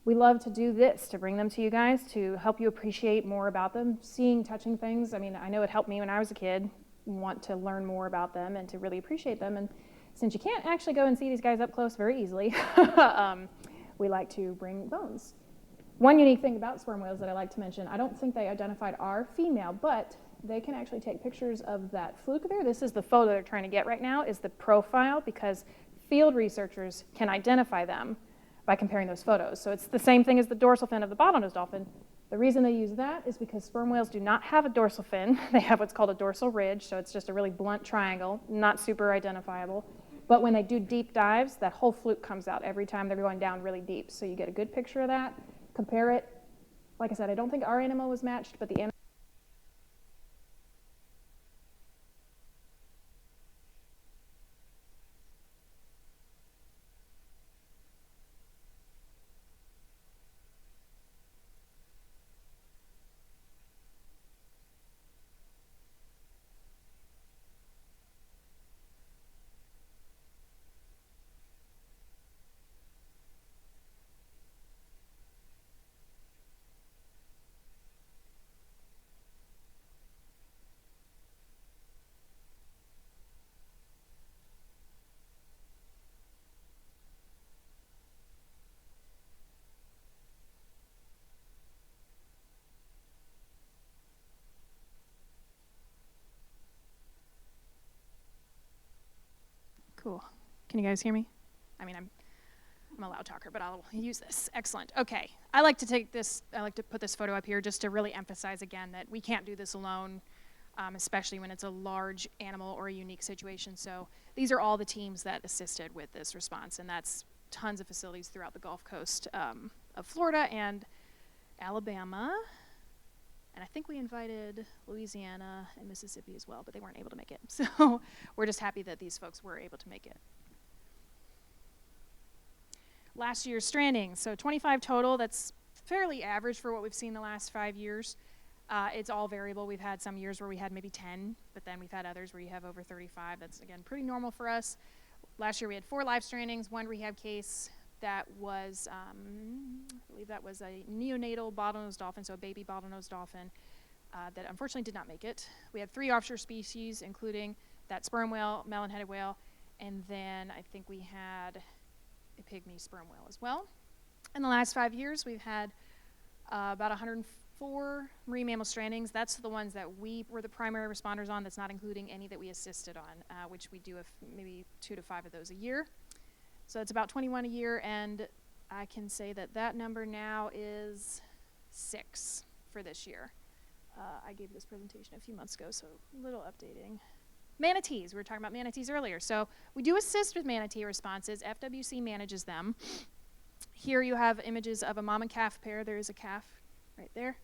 we love to do this, to bring them to you guys, to help you appreciate more about them, seeing, touching things. I mean, I know it helped me when I was a kid, want to learn more about them and to really appreciate them. And since you can't actually go and see these guys up close very easily, we like to bring bones. One unique thing about sperm whales that I like to mention, I don't think they identified our female, but they can actually take pictures of that fluke there. This is the photo they're trying to get right now, is the profile, because field researchers can identify them by comparing those photos. So it's the same thing as the dorsal fin of the bottlenose dolphin. The reason they use that is because sperm whales do not have a dorsal fin. They have what's called a dorsal ridge, so it's just a really blunt triangle, not super identifiable. But when they do deep dives, that whole fluke comes out every time they're going down really deep. So you get a good picture of that, compare it. Like I said, I don't think our animal was matched, but the animal. Cool. Can you guys hear me? I mean, I'm a loud talker, but I'll use this. Excellent. Okay. I like to put this photo up here just to really emphasize again that we can't do this alone, especially when it's a large animal or a unique situation. So these are all the teams that assisted with this response, and that's tons of facilities throughout the Gulf Coast of Florida and Alabama. And I think we invited Louisiana and Mississippi as well, but they weren't able to make it. So we're just happy that these folks were able to make it. Last year's stranding, so 25 total. That's fairly average for what we've seen the last 5 years. It's all variable. We've had some years where we had maybe 10, but then we've had others where you have over 35. That's, again, pretty normal for us. Last year we had 4 live strandings, 1 rehab case. That was, I believe that was a neonatal bottlenose dolphin, so a baby bottlenose dolphin that unfortunately did not make it. We had 3 offshore species, including that sperm whale, melon-headed whale, and then I think we had a pygmy sperm whale as well. In the last 5 years, we've had about 104 marine mammal strandings. That's the ones that we were the primary responders on. That's not including any that we assisted on, which we do maybe 2 to 5 of those a year. So it's about 21 a year, and I can say that that number now is 6 for this year. I gave this presentation a few months ago, so a little updating. Manatees, we were talking about manatees earlier. So we do assist with manatee responses. FWC manages them. Here you have images of a mom and calf pair. There is a calf right there.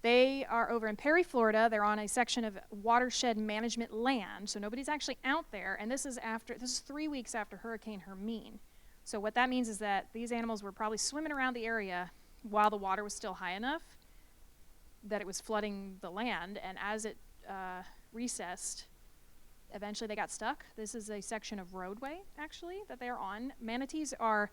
They are over in Perry, Florida. They're on a section of watershed management land, so nobody's actually out there. And this is 3 weeks after Hurricane Hermine. So what that means is that these animals were probably swimming around the area while the water was still high enough that it was flooding the land. And as it recessed, eventually they got stuck. This is a section of roadway, actually, that they are on. Manatees are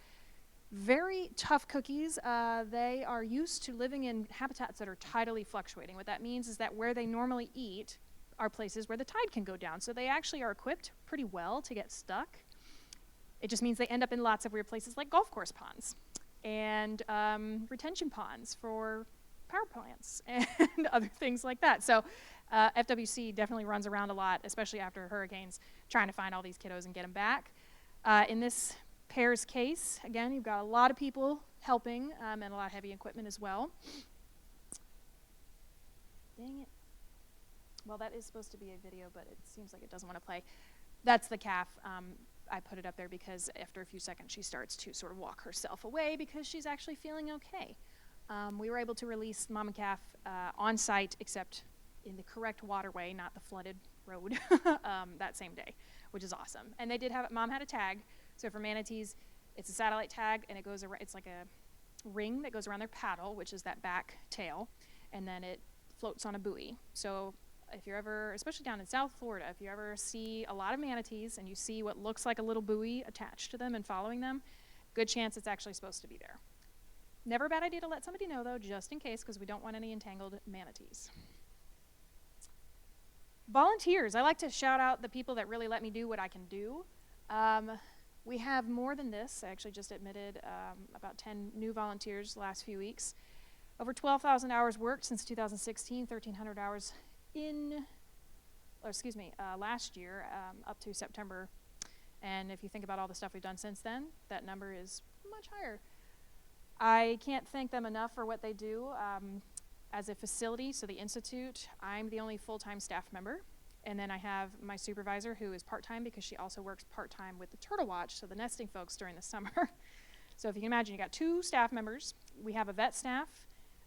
very tough cookies. They are used to living in habitats that are tidally fluctuating. What that means is that where they normally eat are places where the tide can go down. So they actually are equipped pretty well to get stuck. It just means they end up in lots of weird places like golf course ponds and retention ponds for power plants and other things like that. So FWC definitely runs around a lot, especially after hurricanes, trying to find all these kiddos and get them back. In this pair's case, again, you've got a lot of people helping and a lot of heavy equipment as well. Dang it. Well, that is supposed to be a video, but it seems like it doesn't want to play. That's the calf. I put it up there because after a few seconds she starts to sort of walk herself away because she's actually feeling okay. We were able to release mom and calf on site, except in the correct waterway, not the flooded road, that same day, which is awesome. And they did have, mom had a tag. So for manatees, it's a satellite tag, and it goes around, it's like a ring that goes around their paddle, which is that back tail, and then it floats on a buoy. So if you're ever, especially down in South Florida, if you ever see a lot of manatees and you see what looks like a little buoy attached to them and following them, good chance it's actually supposed to be there. Never a bad idea to let somebody know, though, just in case, because we don't want any entangled manatees. Volunteers. I like to shout out the people that really let me do what I can do. We have more than this. I actually just admitted about 10 new volunteers the last few weeks. Over 12,000 hours worked since 2016, 1,300 hours last year up to September. And if you think about all the stuff we've done since then, that number is much higher. I can't thank them enough for what they do. As a facility, so the Institute, I'm the only full-time staff member. And then I have my supervisor who is part-time because she also works part-time with the Turtle Watch, so the nesting folks during the summer. So if you can imagine, you got 2 staff members. We have a vet staff,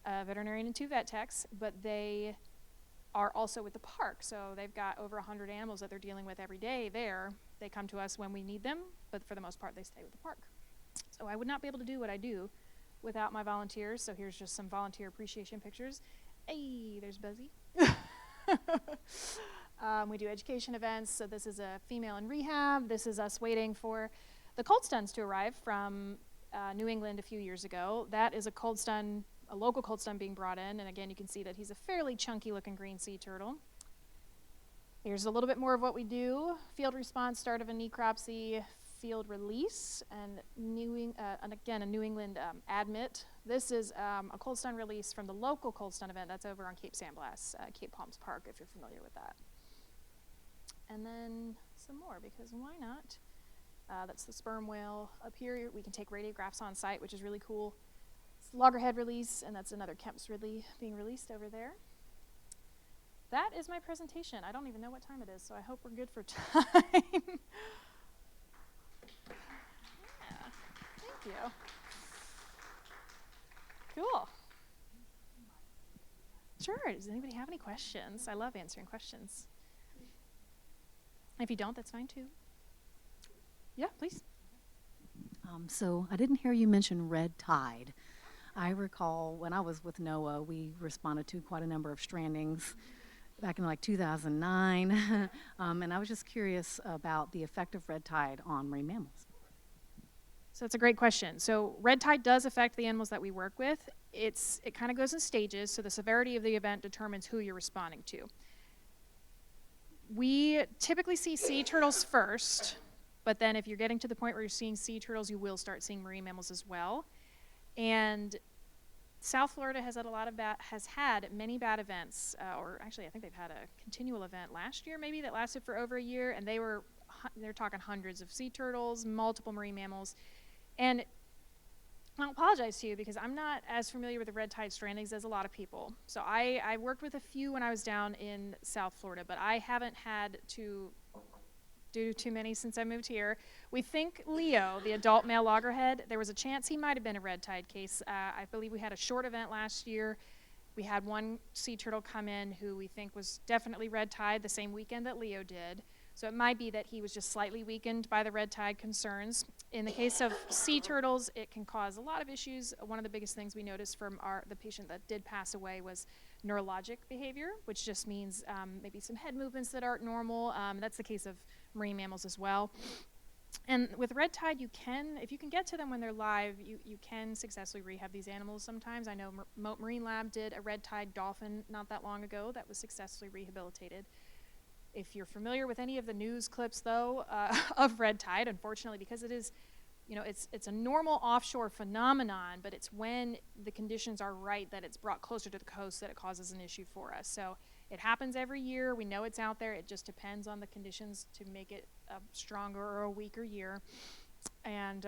a veterinarian and 2 vet techs, but they are also with the park. So they've got over 100 animals that they're dealing with every day there. They come to us when we need them, but for the most part, they stay with the park. So I would not be able to do what I do without my volunteers. So here's just some volunteer appreciation pictures. Hey, there's Buzzy. We do education events. So this is a female in rehab. This is us waiting for the cold stuns to arrive from New England a few years ago. That is a cold stun, a local cold stun being brought in. And again, you can see that he's a fairly chunky looking green sea turtle. Here's a little bit more of what we do. Field response, start of a necropsy, field release, and again, a New England admit. This is a cold stun release from the local cold stun event that's over on Cape San Blas, Cape Palms Park, if you're familiar with that. And then some more, because why not? That's the sperm whale up here. We can take radiographs on site, which is really cool. It's the Loggerhead release, and that's another Kemp's Ridley being released over there. That is my presentation. I don't even know what time it is, so I hope we're good for time. Yeah, thank you. Cool. Sure, does anybody have any questions? I love answering questions. If you don't, that's fine too. Yeah, please. So I didn't hear you mention red tide. I recall when I was with NOAA, we responded to quite a number of strandings back in like 2009. And I was just curious about the effect of red tide on marine mammals. So that's a great question. So red tide does affect the animals that we work with. It kind of goes in stages, so the severity of the event determines who you're responding to. We typically see sea turtles first, but then if you're getting to the point where you're seeing sea turtles, you will start seeing marine mammals as well. And South Florida has had many bad events, or actually I think they've had a continual event last year maybe that lasted for over a year, and they're talking hundreds of sea turtles, multiple marine mammals. And I'll apologize to you because I'm not as familiar with the red tide strandings as a lot of people. So I worked with a few when I was down in South Florida, but I haven't had to do too many since I moved here. We think Leo, the adult male loggerhead, there was a chance he might have been a red tide case. I believe we had a short event last year. We had one sea turtle come in who we think was definitely red tide the same weekend that Leo did. So it might be that he was just slightly weakened by the red tide concerns. In the case of sea turtles, it can cause a lot of issues. One of the biggest things we noticed from the patient that did pass away was neurologic behavior, which just means maybe some head movements that aren't normal. That's the case of marine mammals as well. And with red tide, if you can get to them when they're live, you can successfully rehab these animals sometimes. I know Marine Lab did a red tide dolphin not that long ago that was successfully rehabilitated. If you're familiar with any of the news clips, though, of red tide, unfortunately, because it is, it's a normal offshore phenomenon, but it's when the conditions are right that it's brought closer to the coast that it causes an issue for us. So it happens every year. We know it's out there. It just depends on the conditions to make it a stronger or a weaker year. And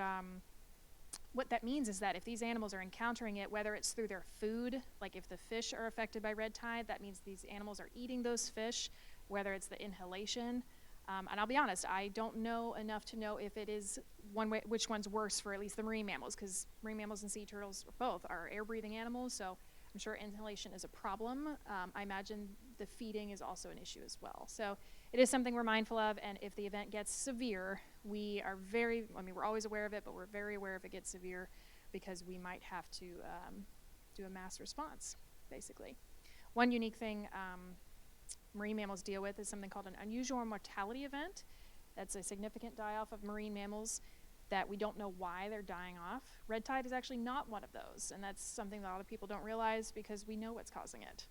what that means is that if these animals are encountering it, whether it's through their food, like if the fish are affected by red tide, that means these animals are eating those fish, whether it's the inhalation. And I'll be honest, I don't know enough to know if it is one way, which one's worse for at least the marine mammals, because marine mammals and sea turtles both are air-breathing animals, so I'm sure inhalation is a problem. I imagine the feeding is also an issue as well. So it is something we're mindful of, and if the event gets severe, we are we're always aware of it, but we're very aware if it gets severe because we might have to do a mass response, basically. One unique thing marine mammals deal with is something called an unusual mortality event. That's a significant die-off of marine mammals that we don't know why they're dying off. Red tide is actually not one of those, and that's something that a lot of people don't realize because we know what's causing it.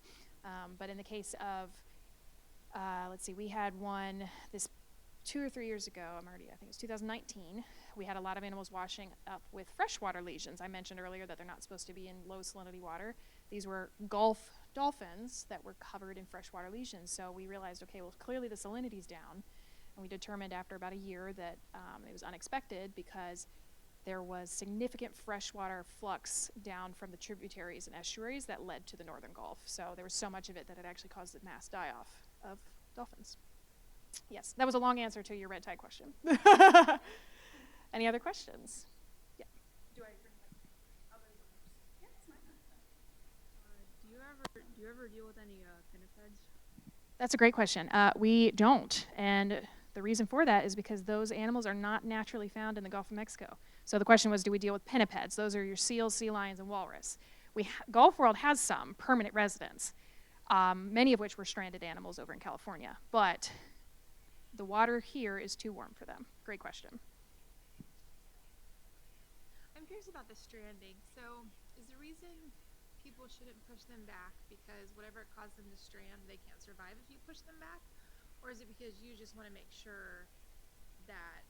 But in the case of, let's see, we had one this 2 or 3 years ago, I think it was 2019, we had a lot of animals washing up with freshwater lesions. I mentioned earlier that they're not supposed to be in low salinity water. These were Gulf dolphins that were covered in freshwater lesions. So we realized, okay, well, clearly the salinity's down. And we determined after about a year that it was unexpected because there was significant freshwater flux down from the tributaries and estuaries that led to the northern Gulf. So there was so much of it that it actually caused a mass die-off of dolphins. Yes, that was a long answer to your red tide question. Any other questions? Yeah. Do I bring other ones? Yeah, it's fine. Do you ever deal with any pinnipeds? That's a great question. We don't, and the reason for that is because those animals are not naturally found in the Gulf of Mexico. So the question was, do we deal with pinnipeds? Those are your seals, sea lions, and walrus. Gulf World has some permanent residents, many of which were stranded animals over in California, but the water here is too warm for them. Great question. I'm curious about the stranding. So is the reason people shouldn't push them back because whatever it caused them to strand, they can't survive if you push them back? Or is it because you just want to make sure that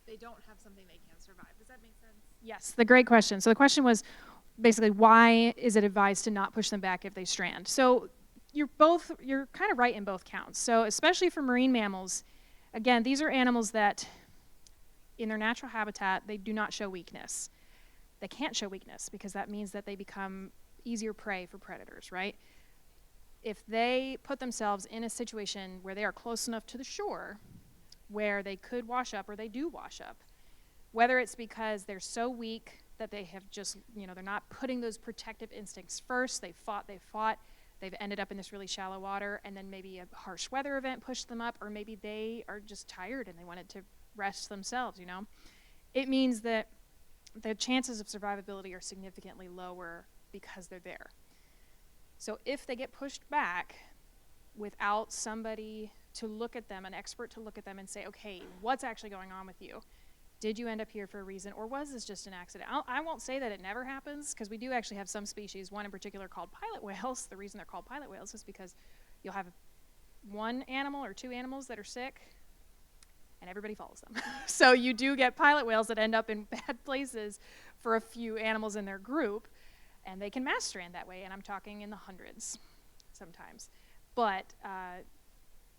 they don't have something they can't survive? Does that make sense? Yes, the great question. So the question was basically, why is it advised to not push them back if they strand? So you're kind of right in both counts. So especially for marine mammals, again, these are animals that in their natural habitat, they do not show weakness. They can't show weakness because that means that they become easier prey for predators, right? If they put themselves in a situation where they are close enough to the shore where they could wash up or they do wash up, whether it's because they're so weak that they have just, they're not putting those protective instincts first, they've ended up in this really shallow water, and then maybe a harsh weather event pushed them up, or maybe they are just tired and they wanted to rest themselves, It means that the chances of survivability are significantly lower because they're there. So if they get pushed back without somebody to look at them, an expert to look at them and say, okay, what's actually going on with you? Did you end up here for a reason, or was this just an accident? I won't say that it never happens, because we do actually have some species, one in particular called pilot whales. The reason they're called pilot whales is because you'll have one animal or two animals that are sick, and everybody follows them. So you do get pilot whales that end up in bad places for a few animals in their group, and they can mass strand that way, and I'm talking in the hundreds sometimes. But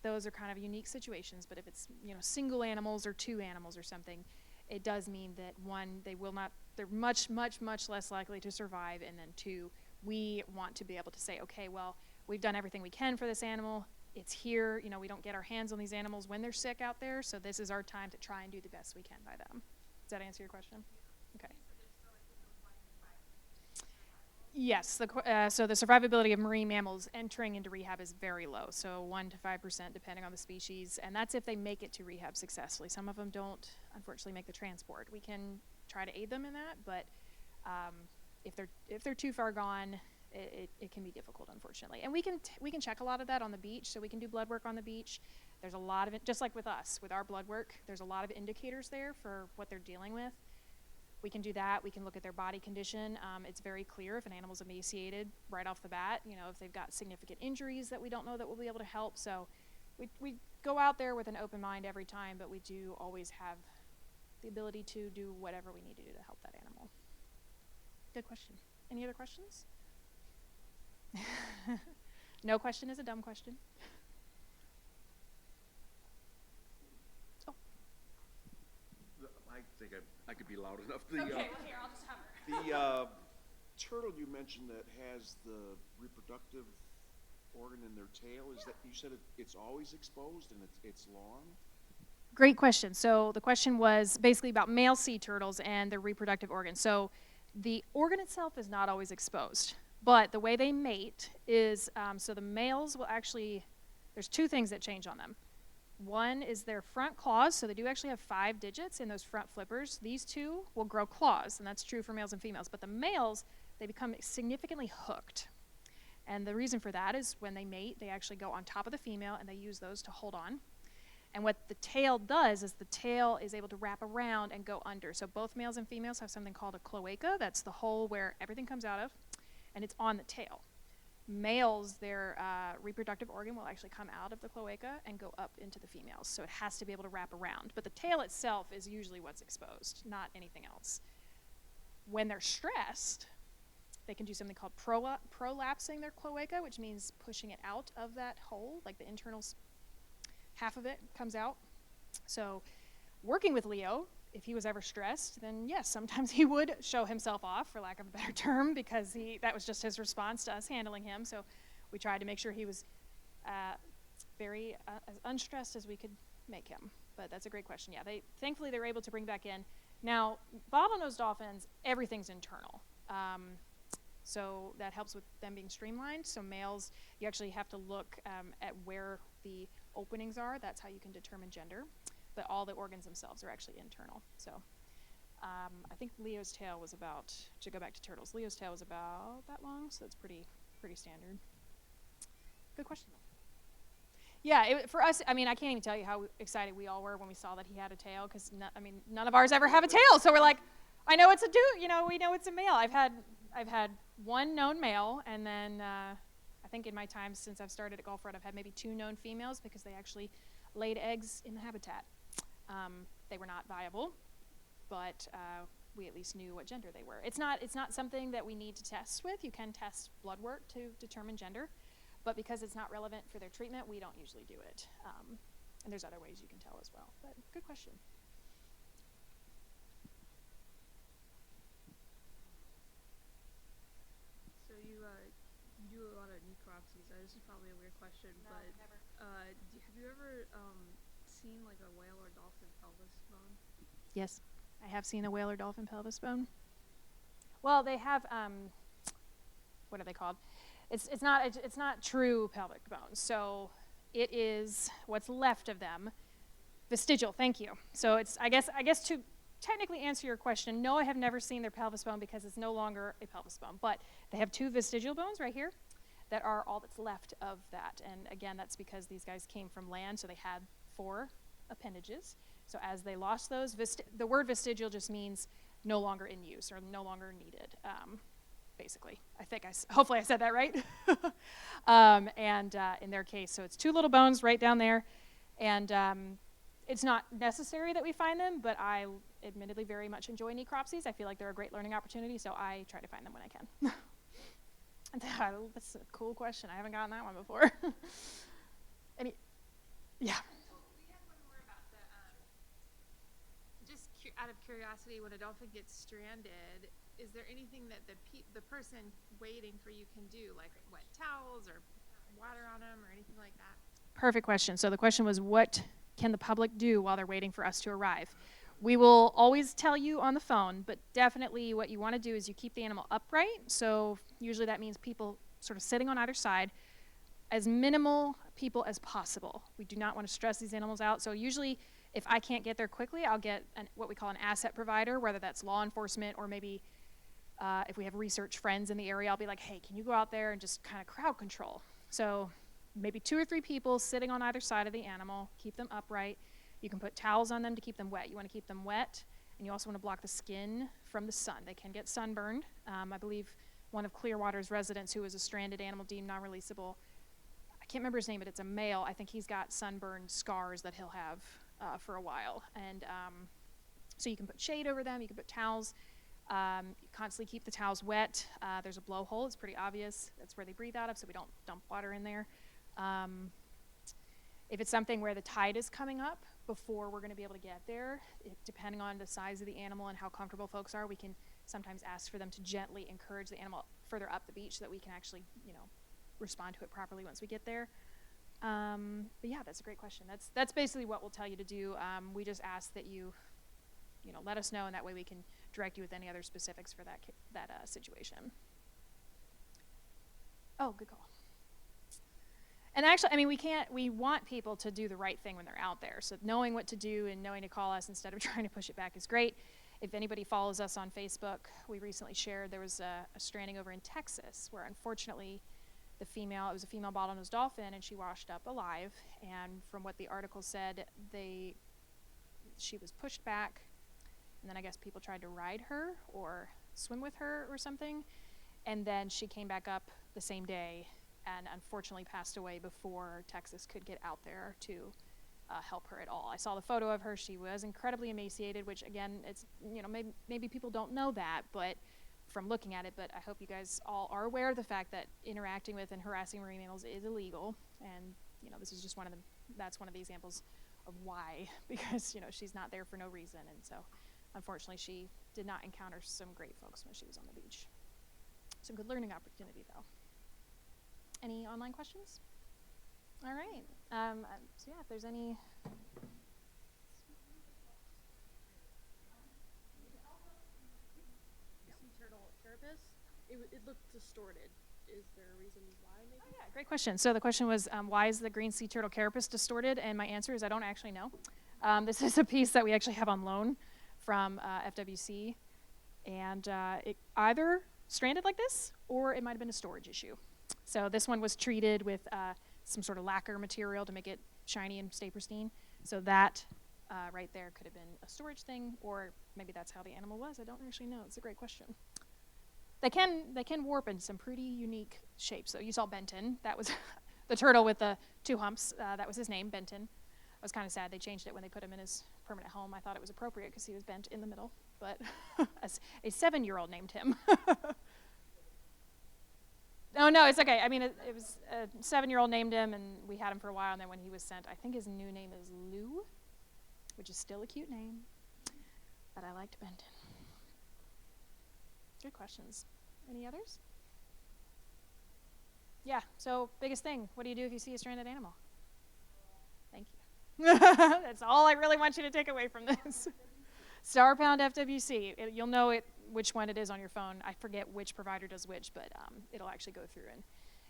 those are kind of unique situations, but if it's single animals or two animals or something, it does mean that one, they're much, much, much less likely to survive, and then two, we want to be able to say, okay, well, we've done everything we can for this animal, it's here, we don't get our hands on these animals when they're sick out there, so this is our time to try and do the best we can by them. Does that answer your question? Okay. Yes, so the survivability of marine mammals entering into rehab is very low, so 1 to 5% depending on the species, and that's if they make it to rehab successfully. Some of them don't, unfortunately, make the transport. We can try to aid them in that, but if they're too far gone, it can be difficult, unfortunately. And we can check a lot of that on the beach, so we can do blood work on the beach. There's a lot of it, just like with us, with our blood work, there's a lot of indicators there for what they're dealing with. We can do that. We can look at their body condition. It's very clear if an animal's emaciated right off the bat, if they've got significant injuries that we don't know that we'll be able to help. So we go out there with an open mind every time, but we do always have the ability to do whatever we need to do to help that animal. Good question. Any other questions? No question is a dumb question. I say think I could be loud enough. Okay, well here, I'll just hover. The turtle you mentioned that has the reproductive organ in their tail, is that, you said it's always exposed and it's long? Great question. So the question was basically about male sea turtles and their reproductive organs. So the organ itself is not always exposed, but the way they mate is, so the males will actually, there's two things that change on them. One is their front claws, so they do actually have 5 digits in those front flippers. These two will grow claws, and that's true for males and females. But the males, they become significantly hooked. And the reason for that is when they mate, they actually go on top of the female, and they use those to hold on. And what the tail does is the tail is able to wrap around and go under. So both males and females have something called a cloaca. That's the hole where everything comes out of, and it's on the tail. Males, their reproductive organ will actually come out of the cloaca and go up into the females. So it has to be able to wrap around. But the tail itself is usually what's exposed, not anything else. When they're stressed, they can do something called prolapsing their cloaca, which means pushing it out of that hole, like the internal half of it comes out. So working with Leo, if he was ever stressed, then yes, sometimes he would show himself off, for lack of a better term, because that was just his response to us handling him. So we tried to make sure he was very as unstressed as we could make him. But that's a great question. Yeah, thankfully they were able to bring back in. Now, bottlenose dolphins, everything's internal. So that helps with them being streamlined. So males, you actually have to look at where the openings are. That's how you can determine gender. But all the organs themselves are actually internal. So I think Leo's tail was about, to go back to turtles, Leo's tail was about that long, so it's pretty standard. Good question. Yeah, for us, I mean, I can't even tell you how excited we all were when we saw that he had a tail, because none of ours ever have a tail. So we're like, I know it's a dude, we know it's a male. I've had one known male, and then I think in my time since I've started at Gulfport, I've had maybe 2 known females because they actually laid eggs in the habitat. They were not viable, but we at least knew what gender they were. It's not something that we need to test with. You can test blood work to determine gender, but because it's not relevant for their treatment, we don't usually do it. And there's other ways you can tell as well. But good question. So you do a lot of necropsies. This is probably a weird question, No, but never. have you ever seen like a whale or dolphin pelvis bone? Yes, I have seen a whale or dolphin pelvis bone. Well, they have, what are they called? It's not true pelvic bones. So it is what's left of them. Vestigial, thank you. So it's, I guess to technically answer your question, no, I have never seen their pelvis bone because it's no longer a pelvis bone. But they have 2 vestigial bones right here that are all that's left of that. And again, that's because these guys came from land, so they had 4 appendages. So as they lost those, the word vestigial just means no longer in use or no longer needed, basically. Hopefully I said that right. And in their case, so it's 2 little bones right down there. And it's not necessary that we find them, but I admittedly very much enjoy necropsies. I feel like they're a great learning opportunity, so I try to find them when I can. That's a cool question. I haven't gotten that one before. Yeah. We have one more about just out of curiosity, when a dolphin gets stranded, is there anything that the person waiting for you can do, like wet towels or water on them or anything like that? Perfect question. So the question was, what can the public do while they're waiting for us to arrive? We will always tell you on the phone, but definitely what you want to do is you keep the animal upright. So usually that means people sort of sitting on either side, as minimal people as possible. We do not want to stress these animals out. So usually if I can't get there quickly, I'll get what we call an asset provider, whether that's law enforcement or maybe if we have research friends in the area, I'll be like, hey, can you go out there and just kind of crowd control? So maybe 2 or 3 people sitting on either side of the animal, keep them upright. You can put towels on them to keep them wet. You want to keep them wet, and you also want to block the skin from the sun. They can get sunburned. I believe one of Clearwater's residents who was a stranded animal deemed non-releasable, I can't remember his name, but it's a male. I think he's got sunburned scars that he'll have for a while. And so you can put shade over them. You can put towels. Constantly keep the towels wet. There's a blowhole. It's pretty obvious. That's where they breathe out of, so we don't dump water in there. If it's something where the tide is coming up, before we're going to be able to get there. Depending on the size of the animal and how comfortable folks are, we can sometimes ask for them to gently encourage the animal further up the beach so that we can actually, respond to it properly once we get there. But yeah, that's a great question. That's basically what we'll tell you to do. We just ask that you let us know, and that way we can direct you with any other specifics for that situation. Oh, good call. And actually, we want people to do the right thing when they're out there. So knowing what to do and knowing to call us instead of trying to push it back is great. If anybody follows us on Facebook, we recently shared there was a stranding over in Texas where unfortunately it was a female bottlenose dolphin, and she washed up alive. And from what the article said, she was pushed back, and then I guess people tried to ride her or swim with her or something. And then she came back up the same day and unfortunately passed away before Texas could get out there to help her at all. I saw the photo of her. She was incredibly emaciated, which again, it's, maybe people don't know that, but from looking at it, but I hope you guys all are aware of the fact that interacting with and harassing marine mammals is illegal. And, this is just that's one of the examples of why, because, she's not there for no reason. And so, unfortunately, she did not encounter some great folks when she was on the beach. So good learning opportunity, though. Any online questions? All right. So yeah, if there's any. Sea turtle carapace, it looked distorted. Is there a reason why maybe? Oh yeah, great question. So the question was, why is the green sea turtle carapace distorted? And my answer is I don't actually know. This is a piece that we actually have on loan from FWC, and it either stranded like this, or it might have been a storage issue. So this one was treated with some sort of lacquer material to make it shiny and stay pristine. So that right there could have been a storage thing, or maybe that's how the animal was. I don't actually know. It's a great question. They can warp in some pretty unique shapes. So you saw Benton. That was the turtle with the 2 humps. That was his name, Benton. I was kind of sad they changed it when they put him in his permanent home. I thought it was appropriate because he was bent in the middle, but a 7-year-old named him. Oh, no, it's okay. It was a 7-year-old named him, and we had him for a while, and then when he was sent, I think his new name is Lou, which is still a cute name, but I liked Benton. Good questions. Any others? Yeah, so biggest thing, what do you do if you see a stranded animal? Thank you. That's all I really want you to take away from this. Star Pound FWC. You'll know which one it is on your phone. I forget which provider does which, but it'll actually go through and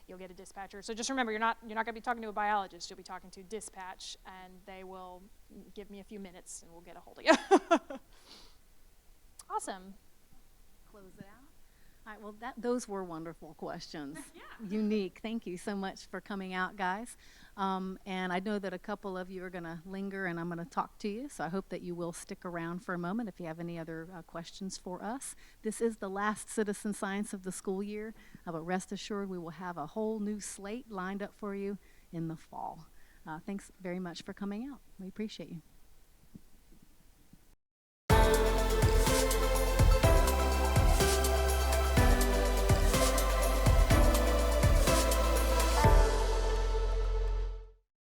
you'll get a dispatcher. So just remember, you're not going to be talking to a biologist. You'll be talking to dispatch, and they will give me a few minutes, and we'll get a hold of you. Awesome. Close it out. All right, well, those were wonderful questions. Yeah. Unique. Thank you so much for coming out, guys. And I know that a couple of you are going to linger, and I'm going to talk to you, so I hope that you will stick around for a moment if you have any other questions for us. This is the last citizen science of the school year, but rest assured we will have a whole new slate lined up for you in the fall. Thanks very much for coming out. We appreciate you.